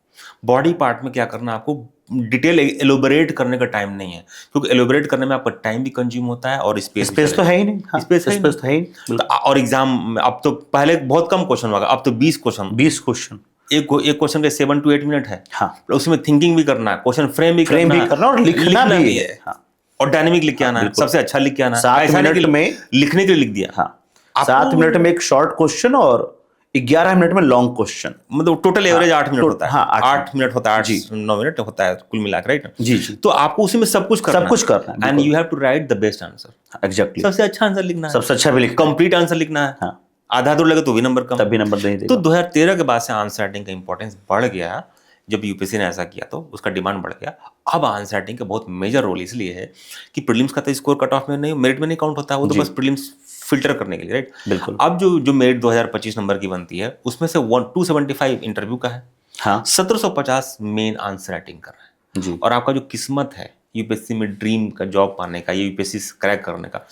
बॉडी पार्ट में क्या करना, आपको डिटेल एलोबरेट करने का टाइम नहीं है, क्योंकि एलोबरेट करने में आपका टाइम भी कंज्यूम होता है और स्पेस तो है ही नहीं। स्पेस तो है ही। और एग्जाम अब तो पहले बहुत कम क्वेश्चन हुआ, अब तो 20 क्वेश्चन, एक क्वेश्चन के 7 to 8 मिनट है। हाँ। उसमें थिंकिंग भी करना है, क्वेश्चन फ्रेम भी करना और लिखना भी है। हाँ। और डायनेमिक लिख के आना है, सबसे अच्छा लिख के आना है। 7 मिनट में लिखने के लिए लिख दिया। हाँ। 7 मिनट में एक शॉर्ट क्वेश्चन और 11 मिनट में लॉन्ग क्वेश्चन, मतलब टोटल एवरेज 8 मिनट होता है। हाँ, 8 मिनट होता है, 8-9 मिनट होता है कुल मिलाकर, राइट जी। तो आपको उसी में सब कुछ करना है, and you have to write the best answer. Exactly, सबसे अच्छा आंसर लिखना है, सबसे अच्छा भी लिखना, कंप्लीट आंसर लिखना है। आधा अधूरा लगे तो भी नंबर कम, तभी नंबर नहीं देगा। तो 2013 के बाद से आंसर राइटिंग का इंपॉर्टेंस बढ़ गया। जब यूपीएससी ने ऐसा किया तो उसका डिमांड बढ़ गया। अब आंसर राइटिंग का बहुत मेजर रोल इसलिए है कि प्रीलिम्स का तो स्कोर कट ऑफ में नहीं, मेरिट में नहीं काउंट होता है, वो तो बस प्रीलिम्स फिल्टर करने के लिए, राइट। बिल्कुल। अब जो मेरिट 2025 नंबर की बनती है, उसमें से 275 इंटरव्यू का है। हाँ। 1750 मेन आंसर राइटिंग कर रहा है जी। और आपका जो किस्मत है यूपीएससी में ड्रीम का जॉब पाने का, ये यूपीएससी क्रैक करने का,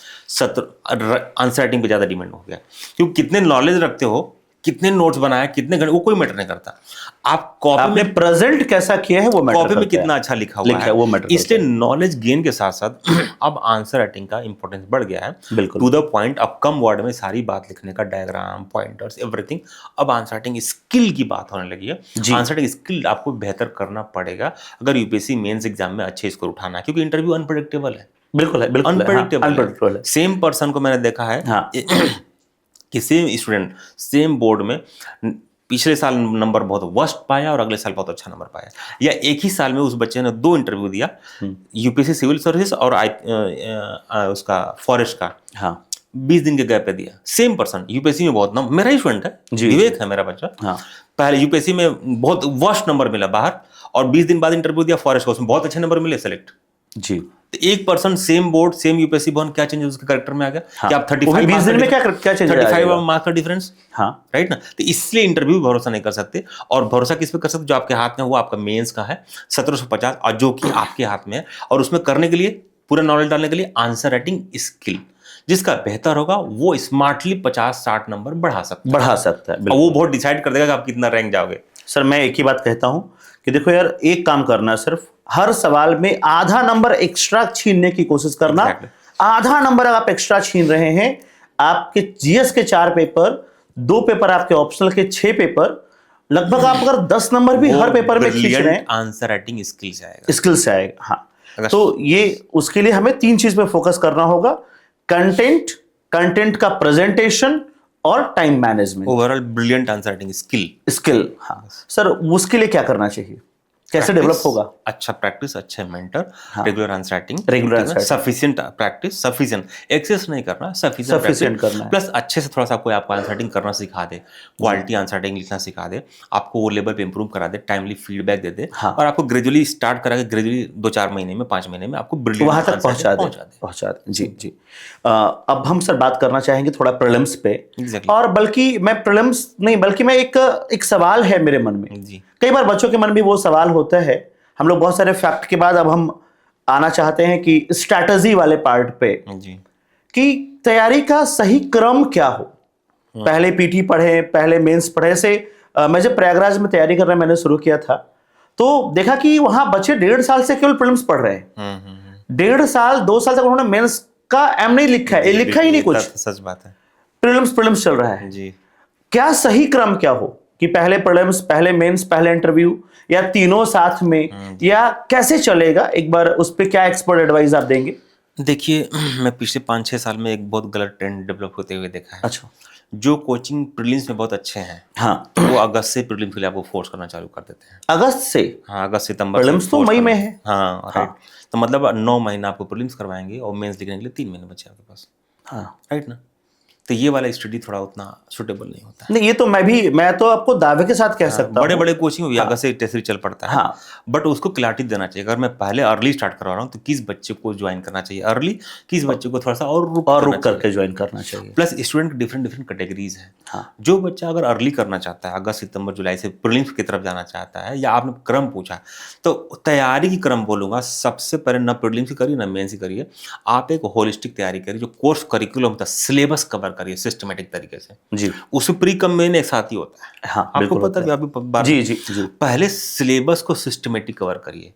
आंसर राइटिंग पे ज्यादा डिमांड हो गया। क्योंकि कितने नॉलेज रखते हो, कितने नोट्स बनाए, कितने घंटे, वो कोई मैटर नहीं करता। आप कॉपी में प्रेजेंट कैसा किया है वो मैटर करता है, कॉपी में कितना अच्छा लिखा हुआ है वो मैटर। इसलिए नॉलेज गेन के साथ साथ अब आंसर राइटिंग का इंपॉर्टेंस बढ़ गया है, बिल्कुल टू द पॉइंट। अब कम वर्ड में सारी बात लिखने का, डायग्राम, पॉइंटर्स, एवरीथिंग। अब आंसर राइटिंग स्किल की बात होने लगी है। आंसर राइटिंग स्किल आपको बेहतर करना पड़ेगा अगर यूपीएससी मेंस एग्जाम में अच्छे स्कोर उठाना है, क्योंकि इंटरव्यू अनप्रेडिक्टेबल है। बिल्कुल अनप्रेडिक्टेबल है। सेम पर्सन को मैंने देखा है कि सेम स्टूडेंट सेम बोर्ड में पिछले साल नंबर बहुत वर्स्ट पाया और अगले साल बहुत अच्छा नंबर पाया, या एक ही साल में उस बच्चे ने 2 इंटरव्यू दिया, यूपीएससी सिविल सर्विस और उसका फॉरेस्ट का, हाँ, 20 दिन के गैप पे दिया। सेम पर्सन यूपीएससी में बहुत मेरा ही स्टूडेंट है, विवेक है मेरा बच्चा। हाँ। पहले यूपीएससी में बहुत वर्स्ट नंबर मिला बाहर, और 20 दिन बाद इंटरव्यू दिया फॉरेस्ट का, उसमें बहुत अच्छे नंबर मिले सेलेक्ट जी। तो एक person same board same UPSC भवन, क्या चेंज उसके कैरेक्टर में आ गया? हाँ। कि आप 35 20 दिन में क्या चेंज 35 मार्क्स का डिफरेंस, हाँ, राइट ना। तो इसलिए इंटरव्यू भरोसा नहीं कर सकते, और भरोसा किस पे कर सकते? जो आपके हाथ में, वो आपका मेंस का है 1750, और जो कि आपके हाथ में है, और उसमें करने के लिए, पूरा नॉलेज डालने के लिए आंसर राइटिंग स्किल। जिसका बेहतर होगा वो स्मार्टली 50-60 नंबर बढ़ा सकता है। बढ़ा सकता है, और बिल्कुल। वो बहुत डिसाइड कर देगा कि आप कितना रैंक जाओगे। सर मैं एक ही बात कहता हूं कि देखो यार, एक काम करना, सिर्फ हर सवाल में आधा नंबर एक्स्ट्रा छीनने की कोशिश करना। Exactly. आधा नंबर अगर आप एक्स्ट्रा छीन रहे हैं, आपके जीएस के 4 पेपर, 2 पेपर आपके ऑप्शनल के 6 पेपर, लगभग आप अगर 10 नंबर भी हर पेपर में खींच रहे हैं, आंसर राइटिंग स्किल से आएगा। स्किल से आएगा। हाँ, अगर- तो ये उसके लिए हमें 3 चीज पे फोकस करना होगा: कंटेंट, कंटेंट का प्रेजेंटेशन और time management, overall brilliant answer writing skill. Skill. हाँ सर, उसके लिए क्या करना चाहिए, कैसे डेवलप होगा? अच्छा प्रैक्टिस, अच्छा mentor, regular answer writing, Regular answer writing. Sufficient practice, sufficient excess नहीं करना, Sufficient सफिशिएंट करना है। प्लस अच्छे से थोड़ा सा कोई आपको आंसर राइटिंग करना सिखा दे, क्वालिटी आंसर राइटिंग लिखना सिखा दे, आपको वो लेवल पे इंप्रूव करा दे, टाइमली फीडबैक दे दे, हाँ। और आपको ग्रेजुअली स्टार्ट करा के ग्रेजुअली 2-4 महीने में, 5 महीने में आपको ब्रिलियंट वहां तक पहुंचा दे। जी जी। अब हम सर बात करना चाहेंगे थोड़ा प्रीलिम्स पे। Exactly. और बल्कि मैं प्रीलिम्स नहीं, बल्कि मैं एक सवाल है मेरे मन में। जी। कई बार बच्चों के मन में वो सवाल होता है, हम लोग बहुत सारे फैक्ट के बाद अब हम आना चाहते हैं कि स्ट्रैटेजी वाले पार्ट पे, जी। कि तैयारी का सही क्रम क्या हो। पहले पीटी पढ़े, पहले मेंस पढ़े। ऐसे मैं जब प्रयागराज में तैयारी करना मैंने शुरू किया था, तो देखा कि वहां बच्चे 1.5 साल से केवल प्रीलिम्स पढ़ रहे हैं। 1.5 साल 2 साल तक उन्होंने मेंस का एम नहीं लिखा है, लिखा ही नहीं कुछ, सच बात है। प्रीलिम्स चल रहा है। जी। क्या सही क्रम क्या हो, कि पहले प्रीलिम्स, पहले मेंस, पहले इंटरव्यू, या तीनों साथ में, या कैसे चलेगा? एक बार उस पे क्या एक्सपर्ट एडवाइस आप देंगे? देखिए, मैं पिछले 5-6 साल में एक बहुत गलत ट्रेंड डेवलप होते हुए देखा है। अच्छा। जो कोचिंग प्रीलिम्स में बहुत अच्छे हैं, हाँ, वो अगस्त से प्रीलिम्स के लिए आपको फोर्स करना चालू कर देते हैं। अगस्त से? हाँ, अगस्त सितंबर से प्रीलिम्स तो force मई करना- में है। हाँ, राइट। तो मतलब 9 महीना आपको प्रीलिम्स करवाएंगे और मेंस लिखने के लिए 3 महीने बचे आपके पास, हाँ, राइट ना? तो ये वाला स्टडी थोड़ा उतना सुटेबल नहीं होता है। नहीं, ये तो मैं तो आपको दावे के साथ कह सकता बड़े हूँ। बड़े कोचिंग में भी अगस्त से टेस्ट सीरीज चल पड़ता है। हाँ। बट उसको क्लैरिटी देना चाहिए। अगर मैं पहले अर्ली स्टार्ट करवा रहा हूँ तो किस बच्चे को ज्वाइन करना चाहिए अर्ली, किस बच्चे को थोड़ा सा और रुक करके ज्वाइन करना चाहिए। Plus student different different categories हैं। हाँ। जो बच्चा अगर अर्ली करना चाहता है, अगस्त सितंबर जुलाई से प्रीलिम्स की तरफ जाना चाहता है, या आपने क्रम पूछा, तो तैयारी की क्रम बोलूंगा, सबसे पहले ना प्रीलिम्स की करिए ना मेंस की करिए, आप एक होलिस्टिक तैयारी करिए। जो कोर्स करिकुलम था, सिलेबस कवर करिए सिस्टमेटिक तरीके से। जी। उस प्री कम मेन एक साथ ही होता है। हाँ, आपको बिल्कुल पता है होता अभी बार जी जी जी। पहले सिलेबस को सिस्टमेटिक कवर करिए।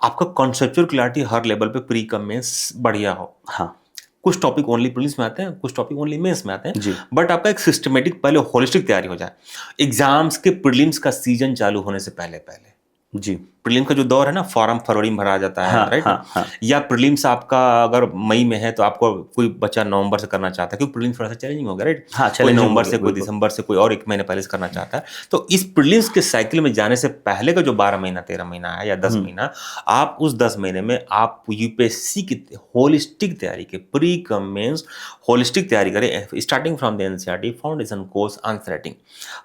आपका कॉन्सेप्चुअल क्लैरिटी हर लेवल पे प्री कम मेंस बढ़िया हो। हाँ, कुछ टॉपिक ओनली प्रीलिम्स में आते हैं, कुछ टॉपिक ओनली मेंस में आते जी। हैं, बट आपका एक सिस्टमेटिक पहले होलिस्टिक तैयारी हो जाए। एग्जाम्स के प्रीलिम्स का सीजन चालू होने से पहले पहले जी। प्रीलिम का जो दौर है ना, फॉर्म फरवरी में भरा जाता है, हाँ, राइट? हाँ, हाँ। या प्रीलिम्स आपका अगर मई में है तो आपको कोई बच्चा नवंबर से करना चाहता है, क्योंकि प्रीलिम्स थोड़ा सा चैलेंजिंग होगा, राइट? हाँ, कोई challenging नवंबर होगा, से, कोई बिल्कुल। दिसंबर से, कोई और 1 महीने पहले से करना चाहता है। तो इस प्रीलिम्स के साइकिल में जाने से पहले का जो 12 महीना 13 महीना है या 10 महीना, आप उस 10 महीने में आप यूपीएससी की होलिस्टिक तैयारी के प्री कम मेंस होलिस्टिक तैयारी करें, starting from the NCERT foundation course answer writing.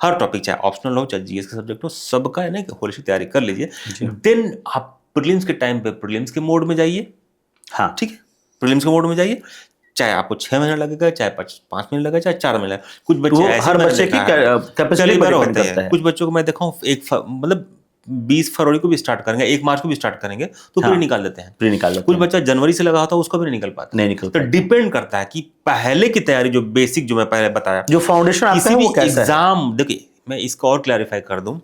Her topic चाहे ऑप्शनल हो चाहे जीएस का सब्जेक्ट हो, सबका है ना होलिस्टिक तैयारी कर लीजिए। देन आप प्रीलिम्स के टाइम पे प्रीलिम्स के मोड में जाइए। हाँ, ठीक है, प्रीलिम्स के मोड में जाइए। चाहे आपको 6 महीने लगेगा, चाहे 5 महीने लगेगा, चाहे 4 महीने लगेगा। कुछ बच्चे वो ऐसे हर मैंने बच्चे की देखा है, कैपेसिटी कई पर बार डिपेंड होते करता हैं। है। कुछ बच्चों को मैं देखा हूँ मतलब 20 फरवरी को भी स्टार्ट करेंगे, 1 मार्च को भी स्टार्ट करेंगे, तो हाँ, प्री निकाल देते हैं। प्री निकाल लेते कुछ हैं। बच्चा जनवरी से लगा होता है, उसको भी नहीं निकल पाता। नहीं निकल तो पाता। डिपेंड करता है कि पहले की तैयारी, जो बेसिक जो मैं पहले बताया, जो फाउंडेशन आपका किसी है भी वो कैसा है? एग्जाम, देखिए मैं इसको और क्लैरिफाई कर दूं,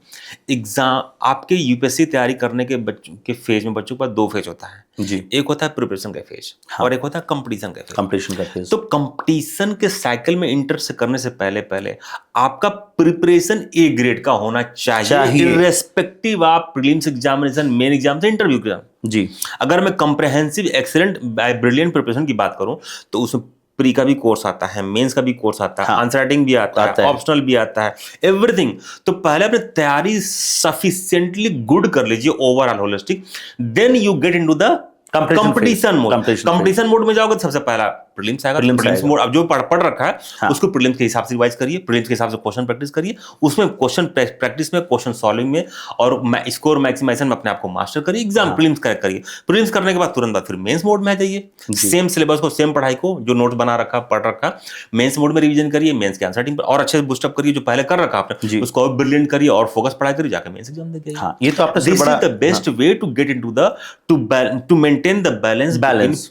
एग्जाम आपके यूपीएससी तैयारी करने के बच्चों के फेज में, बच्चों के पास 2 फेज होता है जी। एक होता है प्रिपरेशन का फेज, हाँ। और एक होता है कंपटीशन का फेज। कंपटीशन का फेज। तो कंपटीशन के साइकिल में इंटर से करने से पहले पहले आपका प्रिपरेशन ए ग्रेड का होना चाहिए, इररेस्पेक्टिव आप प्रीलिम्स एग्जामिनेशन, मेन एग्जाम से इंटरव्यू एग्जाम। जी। अगर मैं कंप्रहेंसिव एक्सीलेंट ब्रिलियंट प्रिपरेशन की बात करूं तो उसमें प्री का भी कोर्स आता है, मेंस का भी कोर्स आता है, हाँ, आंसर राइटिंग भी आता है, ऑप्शनल भी आता है, एवरीथिंग। तो पहले अपने तैयारी सफिशिएंटली गुड कर लीजिए, overall holistic, then you get into the competition mode. Competition mode में जाओगे तो सबसे पहला प्रीलिम्स आएगा। प्रीलिम्स मोड अब जो पढ़ रखा है, हाँ, उसको प्रीलिम्स के हिसाब से रिवाइज करिए, प्रीलिम्स के हिसाब से क्वेश्चन प्रैक्टिस करिए, उसमें क्वेश्चन प्रैक्टिस में, क्वेश्चन सॉल्विंग में और स्कोर मैक्सिमाइजेशन में अपने आप को मास्टर करिए। एग्जाम प्रीलिम्स क्रैक करिए। प्रीलिम्स करने के बाद तुरंत बाद फिर मेंस मोड में आ जाइए। सेम सिलेबस को, सेम पढ़ाई को, जो नोट्स बना रखा, पढ़ रखा, मेंस मोड में रिवीजन करिए। मेंस के आंसर राइटिंग पर और अच्छे से बूस्टअप करिए, जो पहले कर रखा आपने उसको और ब्रिलियंट करिए और फोकस पढ़ाई करिए, जाके मेंस एग्जाम देके आइए। ये तो आपने this is the best way to get into the to maintain the balance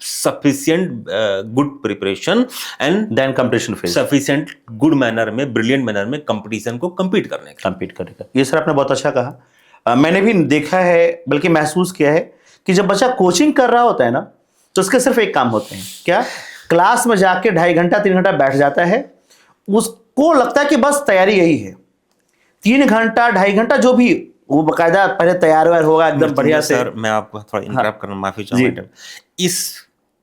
sufficient good preparation and then competition phase, sufficient good manner में, ब्रिलियंट मैनर में कंपटीशन को compete करने का। कंपीट करेगा। ये सर आपने बहुत अच्छा कहा। मैंने भी देखा है, बल्कि महसूस किया है कि जब बच्चा कोचिंग कर रहा होता है ना, तो उसके सिर्फ एक काम होते हैं, क्या? क्लास में जाके 2.5 घंटा 3 घंटा बैठ जाता है, उसको लगता है कि बस तैयारी यही है। 3 घंटा 2.5 घंटा जो भी वो बकायदा पहले तैयार व्यार होगा एकदम बढ़िया से। सर मैं आपको थोड़ा इंटरप्ट करना, माफी चाहूंगा।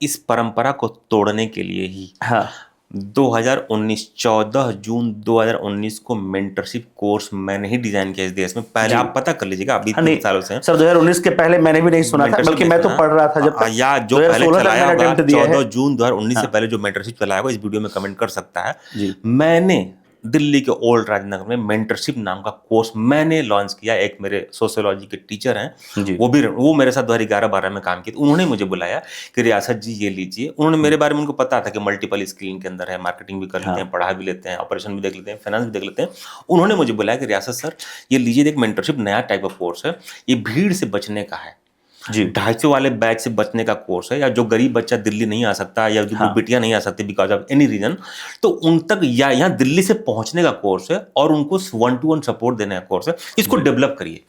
इस परंपरा को तोड़ने के लिए ही हाँ 14 जून 2019 को मेंटरशिप कोर्स मैंने ही डिजाइन किया इस देश में। पहले आप पता कर लीजिएगा, अभी 3 सालों से सर 2019 के पहले मैंने भी नहीं सुना था, बल्कि मैं तो पढ़ रहा था जब तक, या जो पहले चलाया होगा 14 है। जून 2019 से पहले जो मेंटरशिप चलाया होगा, इस वीडियो में कमेंट कर सकता है। मैंने दिल्ली के ओल्ड राजनगर में मेंटरशिप नाम का कोर्स मैंने लॉन्च किया। एक मेरे सोशियोलॉजी के टीचर हैं, वो मेरे साथ 2011-12 में काम किए। उन्होंने मुझे बुलाया कि रियासत जी ये लीजिए। उन्होंने मेरे बारे में, उनको पता था कि मल्टीपल स्किल के अंदर है, मार्केटिंग भी कर लेते हैं, पढ़ा भी लेते हैं, ऑपरेशन भी देख लेते हैं, फाइनेंस भी देख लेते हैं। उन्होंने मुझे बुलाया कि रियासत सर ये लीजिए, एक मेंटरशिप नया टाइप ऑफ कोर्स है, ये भीड़ से बचने का है जी, 250 वाले बैच से बचने का कोर्स है, या जो गरीब बच्चा दिल्ली नहीं आ सकता, या जो बिटिया नहीं आ सकती बिकॉज ऑफ एनी रीजन, तो उन तक या यहाँ दिल्ली से पहुंचने का कोर्स है और उनको 1-to-1 सपोर्ट देने का कोर्स है। इसको डेवलप करिए।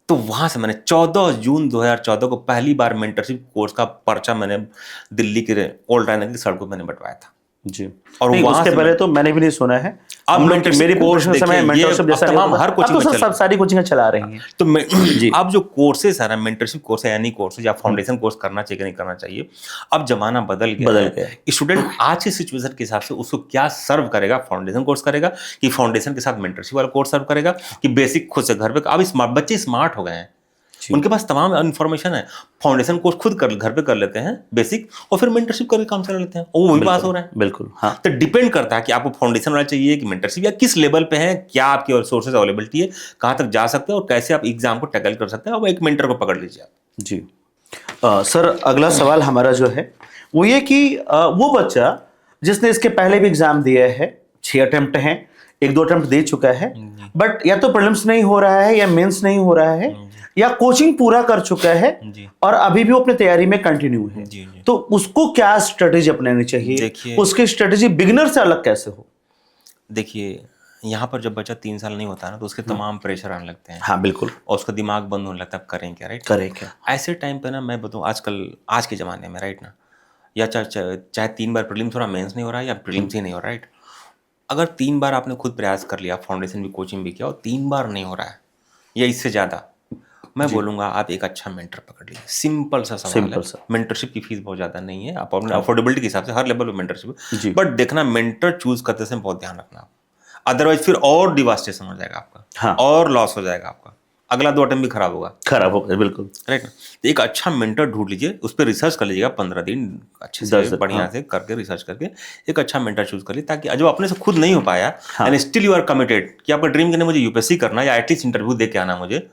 तो वहां से मैंने 14 जून 2014 को पहली बार मेंटरशिप कोर्स का पर्चा मैंने दिल्ली के ओल्ड राजनगर की सड़कों मैंने बंटवाया था जी। और वहां उसके पहले तो मैंने भी नहीं सुना है। अब मेरी कोर्स समय मेंटरशिप जैसा तमाम हर कोचिंग में सब सारी कोचिंग चला रही हैं। तो अब जो कोर्सेस है ना, मेंटरशिप कोर्स है, यानी कोर्स या फाउंडेशन कोर्स करना चाहिए कि नहीं करना चाहिए, अब जमाना बदल गया। स्टूडेंट आज की सिचुएशन के हिसाब से उसको क्या सर्व करेगा, फाउंडेशन कोर्स करेगा कि फाउंडेशन के साथ मेंटरशिप वाला कोर्स सर्व करेगा कि बेसिक खुद से घर पे। अब बच्चे स्मार्ट हो गए हैं, उनके पास तमाम इन्फॉर्मेशन है। फाउंडेशन कोर्स खुद घर पे कर लेते हैं बेसिक, और फिर मेंटरशिप करके काम चला लेते हैं, और वो भी पास हो रहे हैं। बिल्कुल हाँ। तो डिपेंड करता है कि आपको फाउंडेशन वाला चाहिए कि मेंटरशिप, या किस लेवल पे है, क्या आपकी सोर्सेज अवेलेबिलिटी है, कहाँ तक जा सकते हैं और कैसे आप एग्जाम को टैकल कर सकते हैं। और एक मेंटर को पकड़ लीजिए आप जी। सर अगला सवाल हमारा जो है वो ये कि वो बच्चा जिसने इसके पहले भी एग्जाम दिया है, 6 अटेम्प्ट हैं, 1-2 अटेम्प्ट दे चुका है, बट या तो प्रीलिम्स नहीं हो रहा है, या मेंस नहीं हो रहा है, या कोचिंग पूरा कर चुका है और अभी भी वो अपनी तैयारी में कंटिन्यू है, तो उसको क्या स्ट्रेटेजी अपनानी चाहिए? उसकी स्ट्रेटेजी बिगिनर से अलग कैसे हो? देखिए, यहाँ पर जब बच्चा 3 साल नहीं होता है ना, तो उसके तमाम प्रेशर आने लगते हैं। हाँ बिल्कुल। और उसका दिमाग बंद होने लगता है, करें क्या, राइट? करें क्या? ऐसे टाइम पे ना मैं बताऊँ, आजकल आज के ज़माने में, राइट ना, या चाहे 3 बार प्रीलिम्स हो रहा, मेंस नहीं हो रहा, या प्रीलिम्स ही नहीं हो रहा, राइट, अगर 3 बार आपने खुद प्रयास कर लिया, फाउंडेशन भी कोचिंग भी किया, और 3 बार नहीं हो रहा है या इससे ज़्यादा, मैं बोलूँगा आप एक अच्छा मेंटर पकड़ लीजिए। सिंपल सा सवाल है। मेंटरशिप की फीस बहुत ज़्यादा नहीं है, आप अपने अफोर्डेबिलिटी के हिसाब से हर लेवल पे मेंटरशिप, बट देखना मेंटर चूज करते समय बहुत ध्यान रखना, अदरवाइज फिर और डिवास्टेशन हो जाएगा आपका, और लॉस हो जाएगा आपका, अगला 2 अटेम्प्ट भी खराब होगा, बिल्कुल, राइट ना। तो एक अच्छा मेंटर ढूंढ लीजिए, उस पर रिसर्च कर लीजिएगा, 15 दिन अच्छे से बढ़िया से करके रिसर्च करके एक अच्छा मेंटर चूज कर लीजिए, ताकि जो अपने से खुद नहीं हो पाया and still you are committed कि आपका ड्रीम करने मुझे यूपीएससी करना है, या एटलीस्ट इंटरव्यू दे के आना मुझे,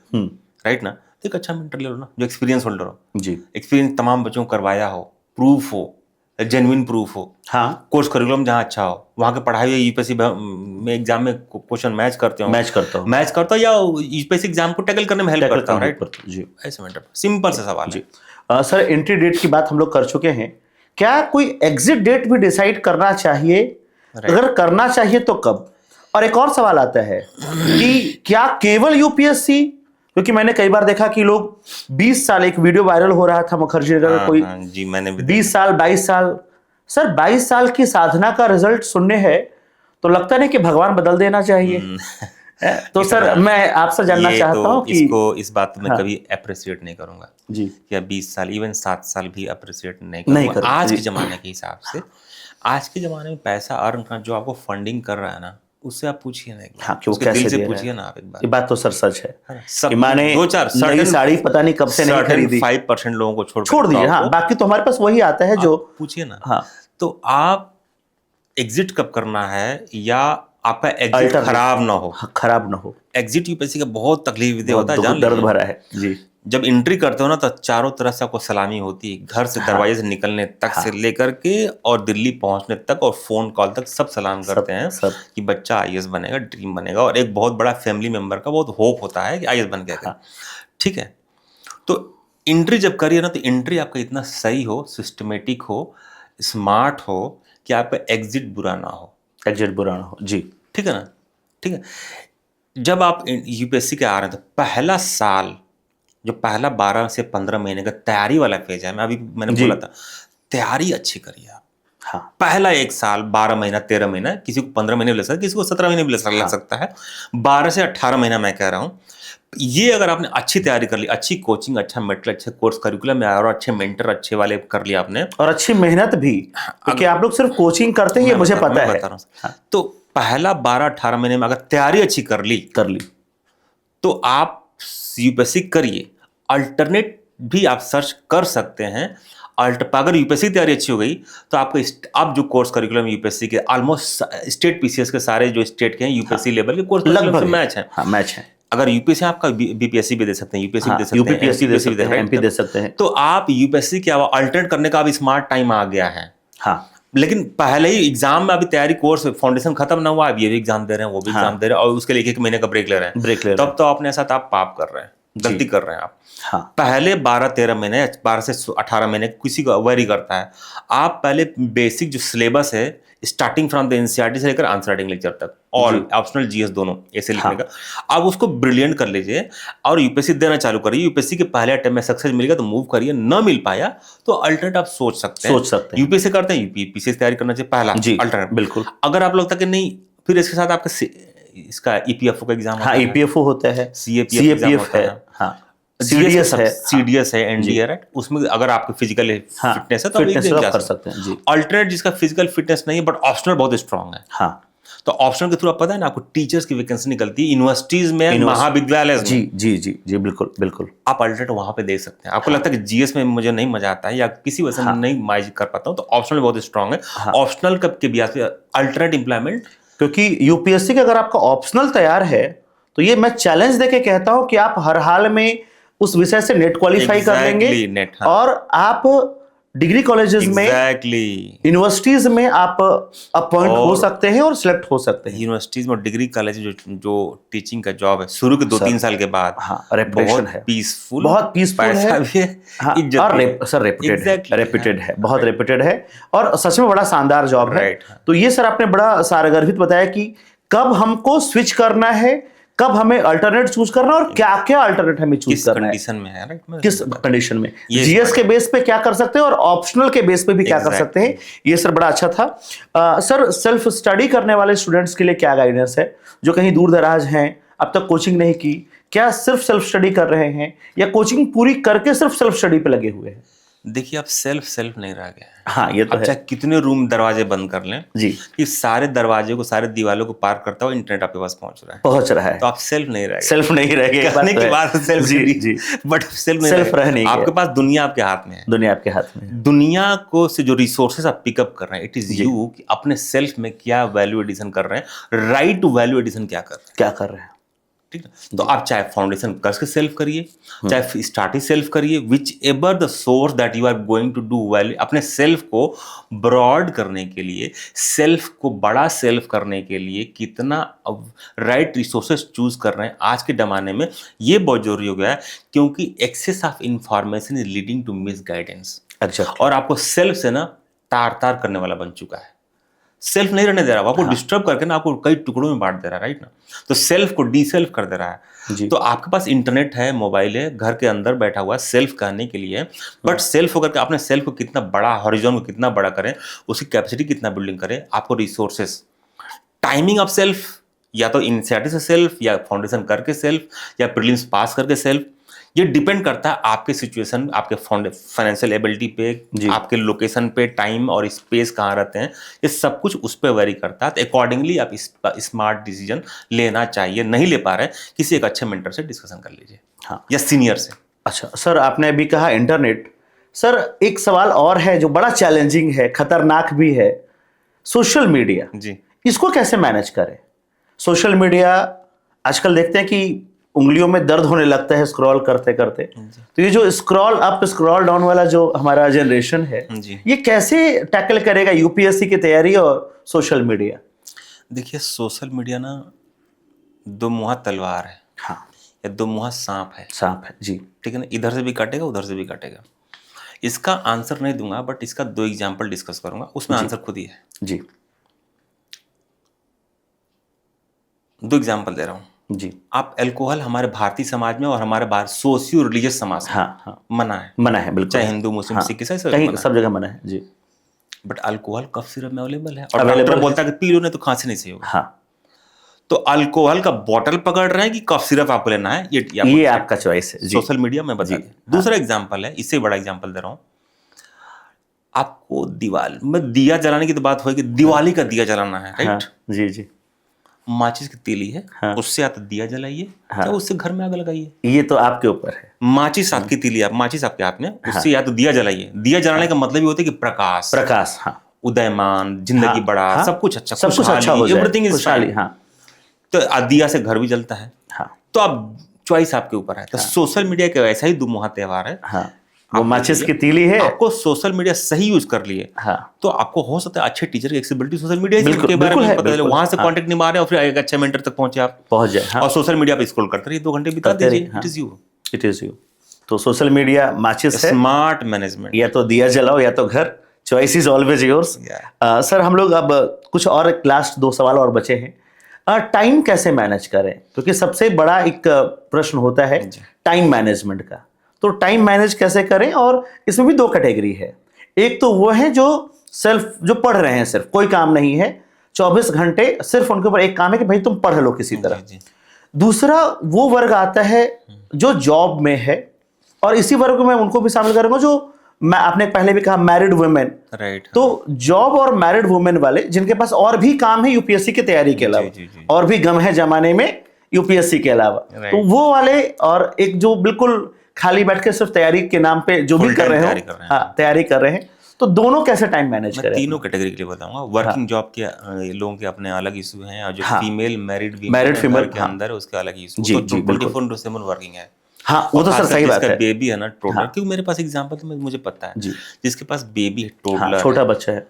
राइट ना, तो एक अच्छा मेंटर ले लो ना, जो एक्सपीरियंस होल्डर हो जी, एक्सपीरियंस तमाम बच्चों को करवाया हो, प्रूफ हो, जेन्युइन प्रूफ हो, हाँ, कोर्स करिकुलम जहाँ अच्छा हो, वहाँ के पढ़ाई हुई यूपीएससी में एग्जाम में क्वेश्चन मैच करता हो, या यूपीएससी एग्जाम को टैकल करने में हेल्प करता हो, राइट जी। ऐसे मेंटर, सिंपल सा सवाल जी। सर एंट्री डेट की बात हम लोग कर चुके हैं, क्या कोई एग्जिट डेट भी डिसाइड करना चाहिए? अगर करना चाहिए तो कब? और एक और सवाल आता है कि क्या केवल यूपीएससी, क्योंकि मैंने कई बार देखा कि लोग 20 साल, एक वीडियो वायरल हो रहा था मुखर्जी नगर का, कोई जी मैंने भी 20 साल 22 साल, सर 22 साल की साधना का रिजल्ट सुनने हैं तो लगता नहीं कि भगवान बदल देना चाहिए। तो सर मैं आपसे जानना चाहता हूँ कि इस बात में कभी अप्रिशिएट नहीं करूंगा जी, या 20 साल इवन 7 साल भी अप्रिशिएट नहीं करूंगा। आज के जमाने के हिसाब से, आज के जमाने में पैसा अर्न करना, जो आपको फंडिंग कर रहा है ना, उससे आप पूछिए ना, हाँ, उसके दिल से पूछिए ना आप एक बार। ये बात तो सर सच है। माने 2-4 नई साड़ी पता नहीं कब से नहीं खरीदी, 5% लोगों को छोड़ दीजिए, हाँ, बाकी तो हमारे पास वही आता है जो पूछिए ना। हाँ, तो आप एग्जिट कब करना है, या आपका एग्जिट खराब ना हो, खराब ना हो। एग्जिट यूपीएससी का बहुत तकलीफ होता है, जान दर्द भरा है जी। जब एंट्री करते हो ना, तो चारों तरफ से आपको सलामी होती है, घर से दरवाजे से निकलने तक से लेकर के और दिल्ली पहुंचने तक, और फोन कॉल तक सब सलाम करते हैं कि बच्चा आईएएस बनेगा, ड्रीम बनेगा, और एक बहुत बड़ा फैमिली मेंबर का बहुत होप होता है कि आईएएस बन गया। ठीक है, तो एंट्री जब करिए ना, तो एंट्री आपका इतना सही हो, सिस्टमेटिक हो, स्मार्ट हो कि आपका एग्जिट बुरा ना हो। एग्जिट बुरा ना हो जी। ठीक है ना? ठीक है। जब आप यूपीएससी के आ रहे हैं तो पहला साल, जो पहला 12 से 15 महीने का तैयारी वाला फेज है, मैंने जी। बोला था, तैयारी अच्छी करिए आप। हाँ पहला 1 साल, 12 महीना, 13 महीना, किसी को 15 महीने भी लग सकता है, किसी को 17 महीने भी लग सकता है। 12 से 18 महीना मैं कह रहा हूँ। ये अगर आपने अच्छी तैयारी कर ली, अच्छी कोचिंग, अच्छा मेटेरियल, अच्छे कोर्स करिकुलम में और अच्छे मेंटर अच्छे वाले कर लिया आपने, और अच्छी मेहनत भी, क्योंकि आप लोग सिर्फ कोचिंग करते हैं ये मुझे पता है। बता रहा हूँ। तो पहला 12-18 महीने में अगर तैयारी अच्छी कर ली तो आप यूपीएससी करिए। अल्टरनेट भी आप सर्च कर सकते हैं। अगर यूपीएससी की तैयारी अच्छी हो गई तो आपको आप जो कोर्स करिकुलम यूपीएससी के ऑलमोस्ट स्टेट पीसीएस के सारे जो स्टेट के हैं यूपीएससी लेवल के कोर्स करिकुलम से मैच है। हाँ, मैच है। अगर यूपीएससी आपका बीपीएससी भी दे सकते हैं, यूपीएससी भी दे सकते हैं, यूपीएससी दे सकते हैं, एमपी दे सकते हैं। तो आप यूपीएससी के अलावा अल्टरनेट करने का अब स्मार्ट टाइम आ गया है। हाँ, लेकिन पहले ही एग्जाम में अभी तैयारी कोर्स फाउंडेशन खत्म ना हुआ, अब ये भी एग्जाम दे रहे हैं, वो भी एग्जाम दे रहे हैं, और उसके लिए 1 महीने का ब्रेक ले रहे हैं। तब तो आपने साथ आप पाप कर रहे हैं, गलती कर रहे हैं आप। हाँ। पहले 12-13 महीने, 12 से 18 महीने किसी को वेरी करता है। आप पहले बेसिक जो सिलेबस है, स्टार्टिंग फ्रॉम द एनसीईआरटी से लेकर आंसर राइटिंग लेक्चर तक, ऑल ऑप्शनल जीएस दोनों ऐसे लिखने का, आप उसको ब्रिलियंट कर लीजिए और यूपीएससी देना चालू करिए। यूपीएससी के पहले अटेम्प्ट में सक्सेस मिलेगा तो मूव करिए, न मिल पाया तो अल्टरनेट आप सोच सकते हैं। यूपीएससी करते हैं, यूपीएससी की तैयारी करना चाहिए पहला अल्टरनेट। बिल्कुल। अगर आप लगता कि नहीं, फिर इसके साथ आपका इसका ईपीएफओ का एग्जाम होता है, ईपीएफओ होता है, सीएपीएफ है, सीडीएस है, एनडीए, राइट। उसमें अगर आपकी फिजिकल फिटनेस है तो आप कर सकते हैं। अल्टरनेट जिसका फिजिकल फिटनेस नहीं है बट ऑप्शनल बहुत स्ट्रांग है, हाँ, तो ऑप्शनल के थ्रू आप पता है ना, आपको टीचर्स की वैकेंसी निकलती है यूनिवर्सिटीज में, महाविद्यालय में। जी जी जी जी, बिल्कुल बिल्कुल। आप अल्टरनेट वहां पे देख सकते हैं। आपको लगता है कि जीएस में मुझे नहीं मजा आता है या किसी वजह से नहीं मैच कर पाता हूँ, तो ऑप्शनल बहुत स्ट्रांग है। ऑप्शनल के बिहार पे अल्टरनेट इंप्लीमेंट, क्योंकि यूपीएससी का अगर आपका ऑप्शनल तैयार है तो ये मैं चैलेंज देके कहता हूं कि आप हर हाल में उस विषय से नेट क्वालिफाई कर लेंगे, और आप डिग्री कॉलेजेस में, यूनिवर्सिटीज में आप अपॉइंट हो सकते हैं और सिलेक्ट हो सकते हैं। यूनिवर्सिटीज में डिग्री कॉलेज जो टीचिंग का जॉब है, शुरू के 2-3 साल के बाद, रेपुटेशन है, पीसफुल, बहुत पीसफुल है, सर रेपुटेड है, बहुत रेपुटेड है, और सच में बड़ा शानदार जॉब है। तो ये सर आपने बड़ा सारगर्भित बताया कि कब हमको स्विच करना है, कब हमें अल्टरनेट चूज करना और क्या क्या अल्टरनेट हमें चूज करना है, कंडीशन में है, किस कंडीशन में, जीएस के बेस पे क्या कर सकते हैं और ऑप्शनल के बेस पे भी क्या कर सकते हैं। ये सर बड़ा अच्छा था। सर सेल्फ स्टडी करने वाले स्टूडेंट्स के लिए क्या गाइडेंस है, जो कहीं दूर दराज हैं, अब तक कोचिंग नहीं की, क्या सिर्फ सेल्फ स्टडी कर रहे हैं या कोचिंग पूरी करके सिर्फ सेल्फ स्टडी पे लगे हुए हैं? देखिए, आप सेल्फ नहीं रह गए। हाँ, ये तो है। चाहे कितने रूम दरवाजे बंद कर लें जी, कि सारे दरवाजे को, सारे दीवालों को पार करता हुआ इंटरनेट आपके पास पहुंच रहा है, तो आप सेल्फ नहीं रह गए। कहने की बात सेल्फ जी, बट सेल्फ रह नहीं, आपके पास दुनिया आपके हाथ में है। दुनिया को से जो रिसोर्सेज आप पिकअप कर रहे हैं, इट इज यू कि अपने सेल्फ में क्या वैल्यू एडिशन कर रहे हैं, राइट टू वैल्यू एडिशन क्या कर रहे हैं। ठीक है, तो आप चाहे फाउंडेशन करके सेल्फ करिए, चाहे स्टार्टिंग सेल्फ करिए, which ever the source that you are going to do well, अपने सेल्फ को ब्रॉड करने के लिए, सेल्फ को बड़ा सेल्फ करने के लिए कितना राइट रिसोर्सेज चूज कर रहे हैं आज के जमाने में, ये बहुत जरूरी हो गया है, क्योंकि excess of information is leading to misguidance. और आपको सेल्फ से ना तार करने वाला बन चुका है। सेल्फ नहीं रहने दे रहा, आपको डिस्टर्ब करके ना आपको कई टुकड़ों में बांट दे रहा है, राइट ना, तो सेल्फ को डीसेल्फ कर दे रहा है। तो आपके पास इंटरनेट है, मोबाइल है, घर के अंदर बैठा हुआ सेल्फ करने के लिए, बट सेल्फ होकर के अपने सेल्फ को कितना बड़ा, हॉरिजॉन को कितना बड़ा करें, उसकी कैपेसिटी कितना बिल्डिंग करें, आपको रिसोर्सेस, टाइमिंग ऑफ सेल्फ, या तो इनिशिएटिव से सेल्फ, या फाउंडेशन करके सेल्फ, या प्रीलिम्स पास करके सेल्फ, ये डिपेंड करता है आपके सिचुएशन, आपके फाइनेंशियल एबिलिटी पे, आपके लोकेशन पे, टाइम और स्पेस कहाँ रहते हैं, ये सब कुछ उस पर वेरी करता है। तो अकॉर्डिंगली आप स्मार्ट डिसीजन लेना चाहिए। नहीं ले पा रहे, किसी एक अच्छे मेंटर से डिस्कशन कर लीजिए, हाँ, या सीनियर से। अच्छा सर, आपने अभी कहा इंटरनेट, सर एक सवाल और है जो बड़ा चैलेंजिंग है, खतरनाक भी है, सोशल मीडिया। जी, इसको कैसे मैनेज करें? सोशल मीडिया आजकल देखते हैं कि उंगलियों में दर्द होने लगता है स्क्रॉल करते करते। तो ये जो स्क्रॉल अप स्क्रॉल डाउन वाला जो हमारा जनरेशन है, ये कैसे टैकल करेगा यूपीएससी की तैयारी और सोशल मीडिया? देखिए, सोशल मीडिया ना दो मुहा तलवार है। हाँ, या दो मुहा सांप है? सांप है जी। ठीक है ना, इधर से भी काटेगा उधर से भी काटेगा। इसका आंसर नहीं दूंगा, बट इसका 2 एग्जाम्पल डिस्कस करूंगा, उसमें आंसर खुद ही है। जी 2 एग्जाम्पल दे रहा हूँ जी। आप। अल्कोहल हमारे भारतीय समाज में और हमारे बाहर सोशियो रिलीजियस समाज में हाँ मना है, मना है बिल्कुल। चाहे हिंदू मुस्लिम हाँ, सिख ईसाई सब कहीं मना सब जगह मना है जी। है। बट अल्कोहल कफ सिरप में अवेलेबल है और Available डॉक्टर है। बोलता है कि पी लो नहीं तो खांसी नहीं सही होगी। हाँ, तो अल्कोहल का बॉटल पकड़ रहे हैं कि कफ सिरप आपको लेना है, ये आपका चॉइस है जी। सोशल मीडिया में बता जी, दें। दूसरा एग्जाम्पल है, इससे बड़ा एग्जाम्पल दे रहा हूँ आपको। दिवाली में दिया जलाने की तो बात होगी, दिवाली का दिया जलाना है, हाँ, राइट? जी जी। माचिस की तीली है, हाँ। उससे या तो दिया जलाइए, हाँ। या उससे घर में आग लगाइए। ये तो आपके ऊपर है। माचिस आपकी तीली, आप माचिस आपके हाथ में, उससे या तो दिया जलाइए। दिया जलाने का मतलब ये होता है कि प्रकाश, प्रकाश, हाँ, उदयमान, जिंदगी हाँ, बड़ा, हाँ, सब कुछ अच्छा, सब कुछ अच्छा हो जाए, एवरीथिंग इज खुशहाली, फाइन। हाँ तो दिया से घर भी जलता है। हाँ तो अब चॉइस आपके ऊपर है। तो सोशल मीडिया का वैसा ही दुमुहा त्योहार है। हाँ। वो आप माचिस देखिए, की तीली है। आपको सोशल मीडिया सही यूज कर लिए हाँ तो आपको हो सकता है अच्छे टीचर की एक्सेसिबिलिटी सोशल मीडिया बिल्कुल, के बारे बिल्कुल में है, पता चले, बिल्कुल। वहां से हाँ। कांटेक्ट नहीं मारे और फिर एक अच्छे मेंटर तक पहुंचे आप, पहुंच जाए। हाँ, और सोशल मीडिया पे स्क्रॉल करते रहिए, 2 घंटे बिता करते रहिए, दीजिए। हाँ। It is you it is you. तो सोशल मीडिया माचिस है, स्मार्ट मैनेजमेंट। या तो दिया जलाओ या तो घर। Choice is always yours. Sir हम लोग अब कुछ और लास्ट 2 सवाल और बचे हैं। टाइम कैसे मैनेज करें, क्योंकि सबसे बड़ा एक प्रश्न होता है टाइम मैनेजमेंट का। तो टाइम मैनेज कैसे करें, और इसमें भी 2 कैटेगरी है। एक तो वो है जो जो पढ़ रहे हैं, सिर्फ कोई काम नहीं है, 24 घंटे सिर्फ उनके ऊपर एक काम है कि भाई तुम पढ़ लो किसी तरह। दूसरा वो वर्ग आता है जो जॉब में है, और इसी वर्ग में उनको भी शामिल करूंगा जो मैं आपने पहले भी कहा मैरिड वुमेन, राइट। तो जॉब और मैरिड वुमेन वाले जिनके पास और भी काम है यूपीएससी की तैयारी के अलावा, और भी गम है जमाने में यूपीएससी के अलावा, तो वो वाले, और एक जो बिल्कुल खाली बैठ के सिर्फ तैयारी के नाम पे जो भी कर रहे हो, हाँ तैयारी कर रहे हैं, तो दोनों कैसे टाइम मैनेज करें? तीनों कैटेगरी के लिए बताऊंगा। वर्किंग जॉब के लोगों के अपने अलग इशू हैं, और जो फीमेल मैरिड फीमेल के अंदर है उसके अलग इशू। जी, तो जी, 24/7 वर्किंग है। हाँ वो तो सर सही बात है। बेबी है ना, टोडलर, क्योंकि मेरे पास एग्जांपल तो मुझे पता है, जिसके पास बेबी है, टोडलर, छोटा बच्चा है,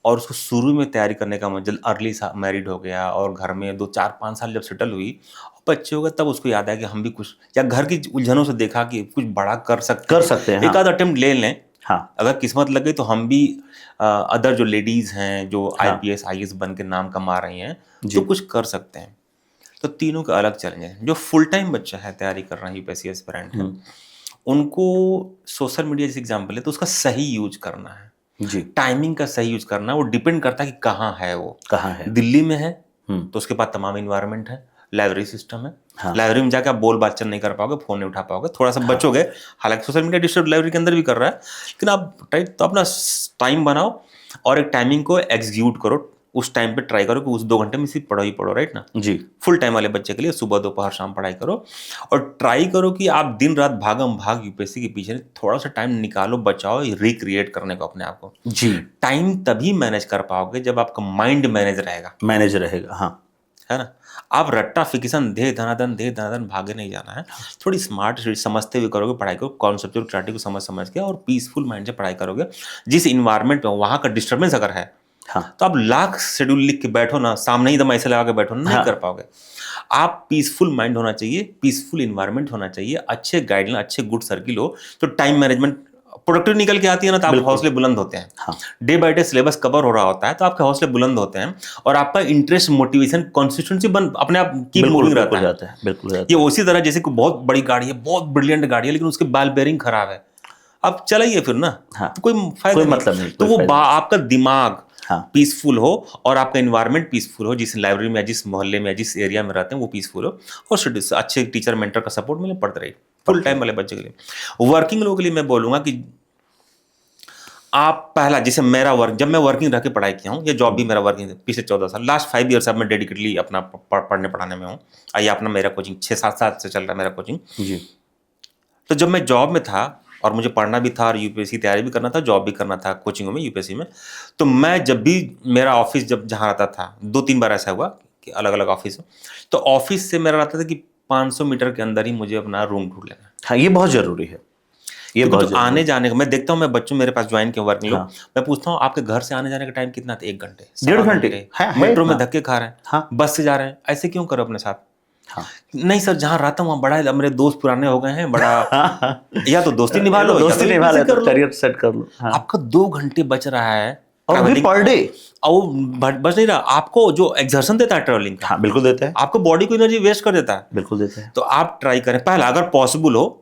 और उसको शुरू में तैयारी करने का मतलब अर्ली मैरिड हो गया, और घर में 2-4-5 साल जब सेटल हुई और बच्चे हो गए, तब उसको याद आया कि हम भी कुछ, या घर की उलझनों से देखा कि कुछ बड़ा कर सकते हैं। एक आध अटेम्प्ट ले लें, अगर किस्मत लग गई तो हम भी अदर जो लेडीज हैं जो IPS IAS बन के नाम कमा रही हैं, तो कुछ कर सकते हैं। तो तीनों का अलग चैलेंज है। जो फुल टाइम बच्चा है, तैयारी कर रहा है, UPSC एस्पिरेंट है, उनको सोशल मीडिया जैसे एग्जाम्पल है तो उसका सही यूज करना है जी। टाइमिंग का सही यूज करना है। वो डिपेंड करता है कि कहाँ है, वो कहाँ है। दिल्ली में है तो उसके पास तमाम इन्वायरमेंट है, लाइब्रेरी सिस्टम है, लाइब्रेरी में जाकर आप बोल बातचीत नहीं कर पाओगे, फोन नहीं उठा पाओगे, थोड़ा सा बचोगे। हालांकि सोशल मीडिया डिस्टर्ब लाइब्रेरी के अंदर भी कर रहा है, लेकिन आप तो अपना टाइम बनाओ और एक टाइमिंग को एग्जीक्यूट करो। उस टाइम पे ट्राई करो कि उस 2 घंटे में सिर्फ पढ़ो ही पढ़ो, राइट ना जी। फुल टाइम वाले बच्चे के लिए सुबह दोपहर शाम पढ़ाई करो, और ट्राई करो कि आप दिन रात भागम भाग यूपीएससी के पीछे थोड़ा सा टाइम निकालो, बचाओ, रिक्रिएट करने को अपने आप को जी। टाइम तभी मैनेज कर पाओगे जब आपका माइंड मैनेज रहेगा, हाँ, है ना। आप रट्टा फिक्सन दे धनाधन भागे नहीं जाना है। थोड़ी स्मार्ट समझते हुए करोगे पढ़ाई को, कॉन्सेप्चुअल क्लैरिटी को समझ के, और पीसफुल माइंड से पढ़ाई करोगे। जिस इन्वायरमेंट में वहाँ का डिस्टर्बेंस अगर है, हाँ, तो आप लाख शेड्यूल लिख के बैठो ना, सामने ही दम ऐसे लगा के बैठो ना, नहीं कर पाओगे। आप पीसफुल माइंड होना चाहिए, पीसफुल इन्वायरमेंट होना चाहिए, अच्छे गाइडलाइन, अच्छे गुड सर्किल हो, तो टाइम मैनेजमेंट प्रोडक्टिव निकल के आती है ना, तो आपके हौसले बुलंद होते हैं। हाँ। Day by day syllabus cover हो रहा होता है तो आपके हौसले बुलंद होते हैं, और आपका इंटरेस्ट, मोटिवेशन, कंसिस्टेंसी अपने आप कीप मूविंग रहता है। बिल्कुल ये उसी तरह जैसे कोई बहुत बड़ी गाड़ी है, बहुत ब्रिलियंट गाड़ी है, लेकिन उसके बाल बेयरिंग खराब है, आप चलाइए फिर ना, हाँ, तो कोई फायदा नहीं, मतलब नहीं। तो वो आपका दिमाग पीसफुल हो और आपका एनवायरनमेंट पीसफुल हो, जिस लाइब्रेरी में, जिस मोहल्ले में, जिस एरिया में रहते हैं वो पीसफुल हो, और अच्छे टीचर मेंटर का सपोर्ट मिले, पढ़ते रहिए। फुल टाइम वाले बच्चे के लिए, वर्किंग लोगों के लिए मैं बोलूंगा कि आप पहला, जैसे मेरा वर्क, जब मैं वर्किंग रह के पढ़ाई किया हूँ, ये जॉब भी मेरा वर्किंग पिछले 14 साल, लास्ट 5 ईयर्स अब मैं डेडिकेटली अपना पढ़ने पढ़ाने में हूँ। आइए, अपना मेरा कोचिंग 6-7 साल से चल रहा है मेरा कोचिंग जी। तो जब मैं जॉब में था और मुझे पढ़ना भी था और यूपीएससी तैयारी भी करना था, जॉब भी करना था कोचिंगों में, यूपीएससी में, तो मैं जब भी मेरा ऑफिस जब जहाँ रहता था, 2-3 बार ऐसा हुआ कि अलग अलग ऑफिस, तो ऑफिस से मेरा रहता था कि 500 मीटर के अंदर ही मुझे अपना रूम ढूंढ लेना। हाँ, ये बहुत जरूरी है। ये बहुत आने जाने का मैं देखता हूँ, मैं बच्चों मेरे पास ज्वाइन के वर्किंग लोग, मैं पूछता हूँ आपके घर से आने जाने का टाइम कितना था? 1 घंटे, 1.5 घंटे, मेट्रो में धक्के खा रहे हैं, बस से जा रहे हैं, ऐसे क्यों करो अपने साथ? हाँ। नहीं सर, जहाँ रहता हूँ वहाँ बड़ा है, मेरे दोस्त पुराने हो गए हैं, बड़ा या तो दोस्ती निभा लो, दोस्ती निभा ले, कर लो, करियर सेट कर लो। हाँ। आपका 2 घंटे बच रहा है और भी ट्रैवलिंग, पर डे। और वो बच नहीं रहा, आपको जो एक्सर्शन देता है ट्रैवलिंग का, हाँ बिल्कुल देते हैं, आपको बॉडी को एनर्जी वेस्ट कर देता है। बिल्कुल देते हैं। तो आप ट्राई करें, पहला अगर पॉसिबल हो,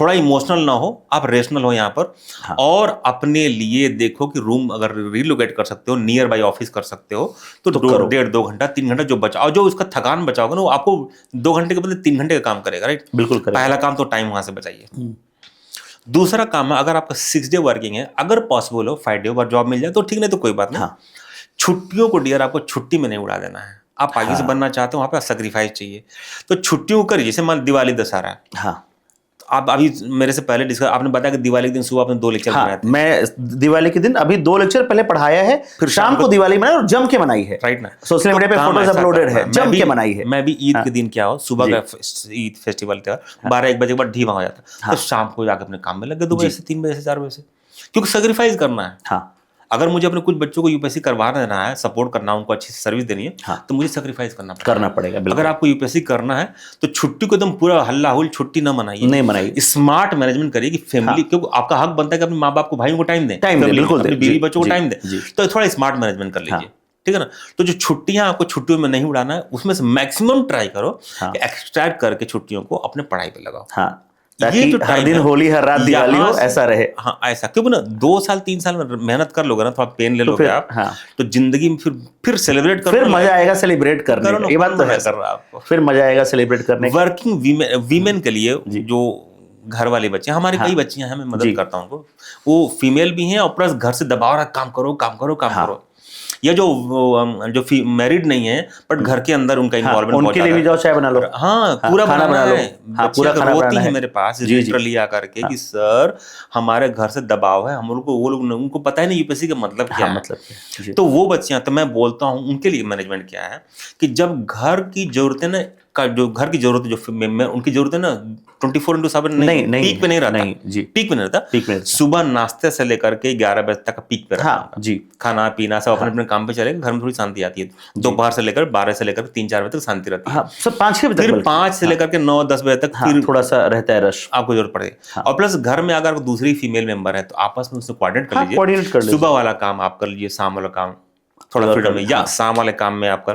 थोड़ा इमोशनल ना हो, आप रेशनल हो यहाँ पर। हाँ। और अपने लिए देखो कि रूम अगर रिलोकेट कर सकते हो, नियर बाई ऑफिस कर सकते हो, तो करो। 1.5-2 घंटा 3 घंटा जो बचाओ, जो उसका थकान बचाओगे ना, वो आपको 2 घंटे के बदले 3 घंटे का काम करेगा, राइट? बिल्कुल करेगा। पहला काम तो टाइम वहां से बचाइए। दूसरा काम है, अगर आपका 6 डे वर्किंग है, अगर पॉसिबल हो 5 डे पर जॉब मिल जाए तो ठीक, नहीं तो कोई बात नहीं। हाँ। छुट्टियों को डियर आपको छुट्टी में नहीं उड़ा देना है। आप आगे से बनना चाहते हो, वहां पे सेक्रीफाइस चाहिए, तो छुट्टियों को करिए। जैसे मान दिवाली दशहरा है, हाँ। आप अभी मेरे से पहले डिस्कस, आपने बताया कि दिवाली के दिन सुबह आपने 2 लेक्चर बनाए हाँ, थे, मैं दिवाली के दिन अभी 2 लेक्चर पहले पढ़ाया है, फिर शाम को दिवाली मनाई और जम के मनाई है, राइट ना? सोशल मीडिया पे फोटोज अपलोडेड है, जम के मनाई है। मैं भी ईद के दिन क्या हो, सुबह का ईद फेस्टिवल था, 12-1 बजे के बाद ढीमा हो जाता, तो शाम को जाकर अपने काम में लग गए 2 बजे से 3 बजे से 4 बजे से, क्योंकि सेक्रीफाइस करना है। हाँ। अगर मुझे अपने कुछ बच्चों को यूपीएससी करवा देना है, सपोर्ट करना है, उनको अच्छी सर्विस देनी है, हाँ। तो मुझे सेक्रीफाइस करना पड़ेगा। अगर आपको यूपीएससी करना है तो छुट्टी को एकदम पूरा हल्ला हुल छुट्टी ना मनाइए, नहीं मनाइए, स्मार्ट मैनेजमेंट करिए कि फैमिली, क्योंकि आपका हक बनता है कि अपने माँ बाप को, भाइयों को टाइम दें, बिल्कुल अपने बीवी बच्चों को टाइम दें, जी। तो थोड़ा स्मार्ट मैनेजमेंट कर लीजिए, ठीक है ना? तो जो छुट्टियां आपको छुट्टियों में नहीं उड़ाना है, उसमें से मैक्सिमम ट्राई करो कि एक्सट्रैक्ट करके छुट्टियों को अपने पढ़ाई पे लगाओ। हाँ, ताकि हर दिन होली, हर रात दिवाली हो, ऐसा रहे। हाँ, ऐसा, क्योंकि ना 2 साल 3 साल में मेहनत कर लोगे ना, थोड़ा पेन ले लोगे आप, तो जिंदगी में फिर सेलिब्रेट करो, फिर मजा आएगा सेलिब्रेट करने का। ये बात तो है, कर रहा आपको फिर मजा आएगा सेलिब्रेट करने का। वर्किंग वीमेन के लिए जो घर वाली बच्चियां, हमारी कई बच्चियां हैं, मैं मदद करता हूं उनको, वो फीमेल भी हैं और प्लस घर से दबाव रहा, काम करो काम करो काम करो, या जो मैरिड नहीं है बट घर के अंदर उनका इन्वॉल्वमेंट, उनके लिए भी जाओ, चाय बना लो, हाँ पूरा खाना बना लो, पूरा खाना रोती है मेरे पास लिटरली आकर के कि सर हमारे घर से दबाव है, हम लोग को, वो लोग उनको पता है नहीं यूपीएससी का मतलब क्या है। तो वो बच्चियां, तो मैं बोलता हूँ उनके लिए मैनेजमेंट क्या है कि जब घर की जरूरतें ना, जो घर की जरूरत, जो उनकी जरूरत है ना, 24/7 नहीं, पीक पे नहीं रहता, पीक पे नहीं रहता, सुबह नाश्ते से लेकर के 11 बजे तक पीक पे रहता है जी, खाना पीना सब अपने अपने काम पे चलेगा, घर में थोड़ी शांति आती है, दोपहर से लेकर 12 से लेकर 3-4 बजे तक शांति रहती है, सब 5-6 बजे, फिर 5 से लेकर के 9-10 बजे तक फिर थोड़ा सा रहता है रश, आपको जरूरत पड़ेगी। और प्लस घर में अगर दूसरी फीमेल मेंबर है तो आपस में उससे कोऑर्डिनेट कर लीजिए, सुबह वाला काम आप कर लीजिए, शाम वाला काम थोड़ा फ्रीडम में, या शाम वाले काम में आप कर,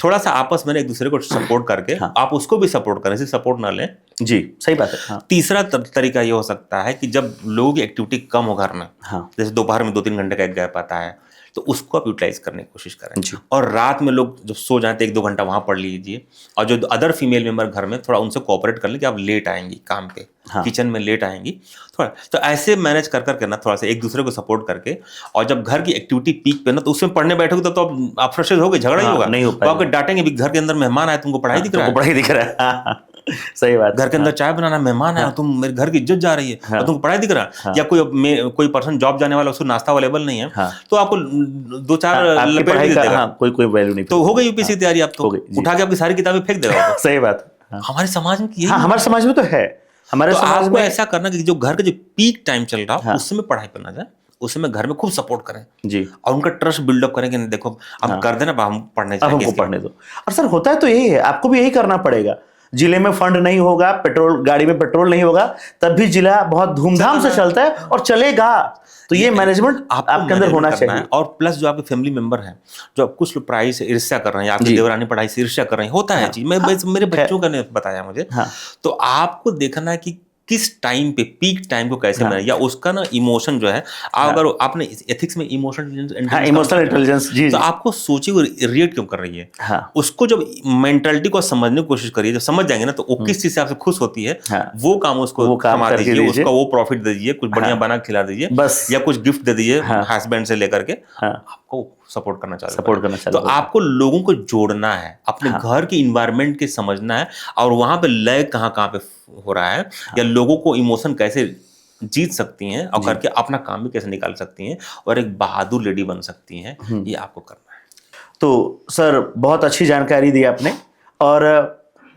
थोड़ा सा आपस में एक दूसरे को सपोर्ट करके आप उसको भी सपोर्ट करें, सिर्फ सपोर्ट ना लें जी, सही बात है। तीसरा तरीका ये हो सकता है कि जब लोगों की एक्टिविटी कम हो घर में, जैसे दोपहर में 2-3 घंटे का एक गैप आता है, तो उसको आप यूटिलाइज करने की कोशिश करें जी। और रात में लोग जब सो जाए तो 1-2 घंटा वहां पढ़ लीजिए, और जो अदर फीमेल मेंबर घर में, थोड़ा उनसे कोऑपरेट कर लें कि आप लेट आएंगी काम पे, किचन में लेट आएंगी थोड़ा, तो ऐसे मैनेज कर करके ना, थोड़ा सा एक दूसरे को सपोर्ट करके, और जब घर की एक्टिविटी पीक पे ना, तो उसमें पढ़ने बैठोगे तो आप फ्रस्ट्रेट हो गए, झगड़ा ही होगा, नहीं हो पाएगा, आपको डांटेंगे भी, घर के अंदर मेहमान आए, तुमको पढ़ाई दिख रहा है, पढ़ाई दिख रहा है, सही बात, घर के अंदर चाय बनाना, मेहमान है, तुम मेरे घर की इज्जत जा रही है और तुमको पढ़ाई दिख रहा है, या कोई पर्सन जॉब जाने वाला, उसको नाश्ता अवेलेबल नहीं है, तो आपको 2-4 लपेट भी देगा, कोई वैल्यू नहीं, तो हो गई यूपीएससी तैयारी, आप तो उठा के आपकी सारी किताबें फेंक देगा। सही बात, हमारे समाज में हमारे समाज में तो है, हमारे समाज में ऐसा करना कि जो घर का जो पीक टाइम चल रहा है उसमें पढ़ाई पे ना जाए, उस समय घर में खूब सपोर्ट करें जी, और उनका ट्रस्ट बिल्डअप करें कि देखो हम कर देना, हम पढ़ने चाहिए, हमको पढ़ने दो। और सर होता है तो यही है, आपको भी यही करना पड़ेगा, जिले में फंड नहीं होगा, पेट्रोल गाड़ी में पेट्रोल नहीं होगा, तब भी जिला बहुत धूमधाम से चलता है और चलेगा, तो ये मैनेजमेंट आपके अंदर होना चाहिए। और प्लस जो आपके फैमिली मेंबर हैं, जो कुछ लोग पढ़ाई से ईर्ष्या कर रहे हैं, आपकी देवरानी पढ़ाई से ईर्ष्या कर रहे हैं, होता है चीज, मैं मेरे बच्चों का ने बताया मुझे, तो आपको देखना है कि किस टाइम पे, पीक टाइम को कैसे मैनेज, या उसका ना इमोशन जो है, अगर आपने एथिक्स में इमोशनल इंटेलिजेंस जी, तो आपको सोचिए वो रिएक्ट क्यों कर रही है, उसको जब मेंटालिटी को समझने की कोशिश करिए, जब समझ जाएंगे ना, तो वो किस चीज से आपसे खुश होती है, वो काम उसको कमा दीजिए, उसका वो प्रॉफिट दे दीजिए, कुछ बढ़िया बना खिला दीजिए बस, या कुछ गिफ्ट दे दीजिए हस्बैंड से लेकर के, आपको सपोर्ट करना चाहिए। तो आपको लोगों को जोड़ना है, अपने घर की इन्वायरमेंट के समझना है, और वहां पे लय कहाँ पे हो रहा है, या लोगों को इमोशन कैसे जीत सकती हैं, और करके अपना काम भी कैसे निकाल सकती हैं, और एक बहादुर लेडी बन सकती हैं, ये आपको करना है। तो सर बहुत अच्छी जानकारी दी आपने, और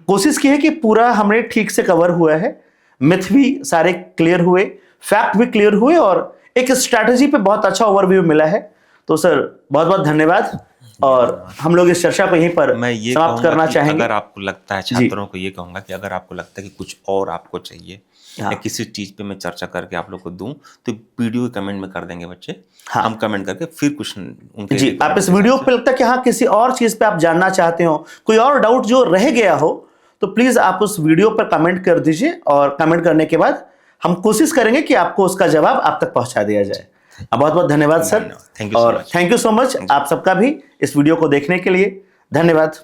कोशिश की है कि पूरा हमने ठीक से कवर हुआ है, मिथ भी सारे क्लियर हुए, फैक्ट भी क्लियर हुए, और एक स्ट्रैटेजी पे बहुत अच्छा ओवरव्यू मिला है। तो सर बहुत बहुत धन्यवाद, और हम लोग इस चर्चा को यहीं पर मैं ये समाप्त कहूंगा करना कि चाहेंगे। अगर आपको लगता है, छात्रों को ये कहूंगा कि अगर आपको लगता है कि कुछ और आपको चाहिए हाँ। या किसी चीज पे मैं चर्चा करके आप लोग को दूं, तो वीडियो कमेंट में कर देंगे बच्चे। हाँ। हम कमेंट करके फिर कुछ उनके जी, आप requirement इस के वीडियो हिसाब पे लगता है कि हाँ किसी और चीज पे आप जानना चाहते हो, कोई और डाउट जो रह गया हो, तो प्लीज आप उस वीडियो पर कमेंट कर दीजिए और कमेंट करने के बाद हम कोशिश करेंगे कि आपको उसका जवाब आप तक पहुंचा दिया जाए। बहुत बहुत धन्यवाद सर, धन्यवाद। Thank you so और much. Thank you so much आप सबका भी इस वीडियो को देखने के लिए। धन्यवाद।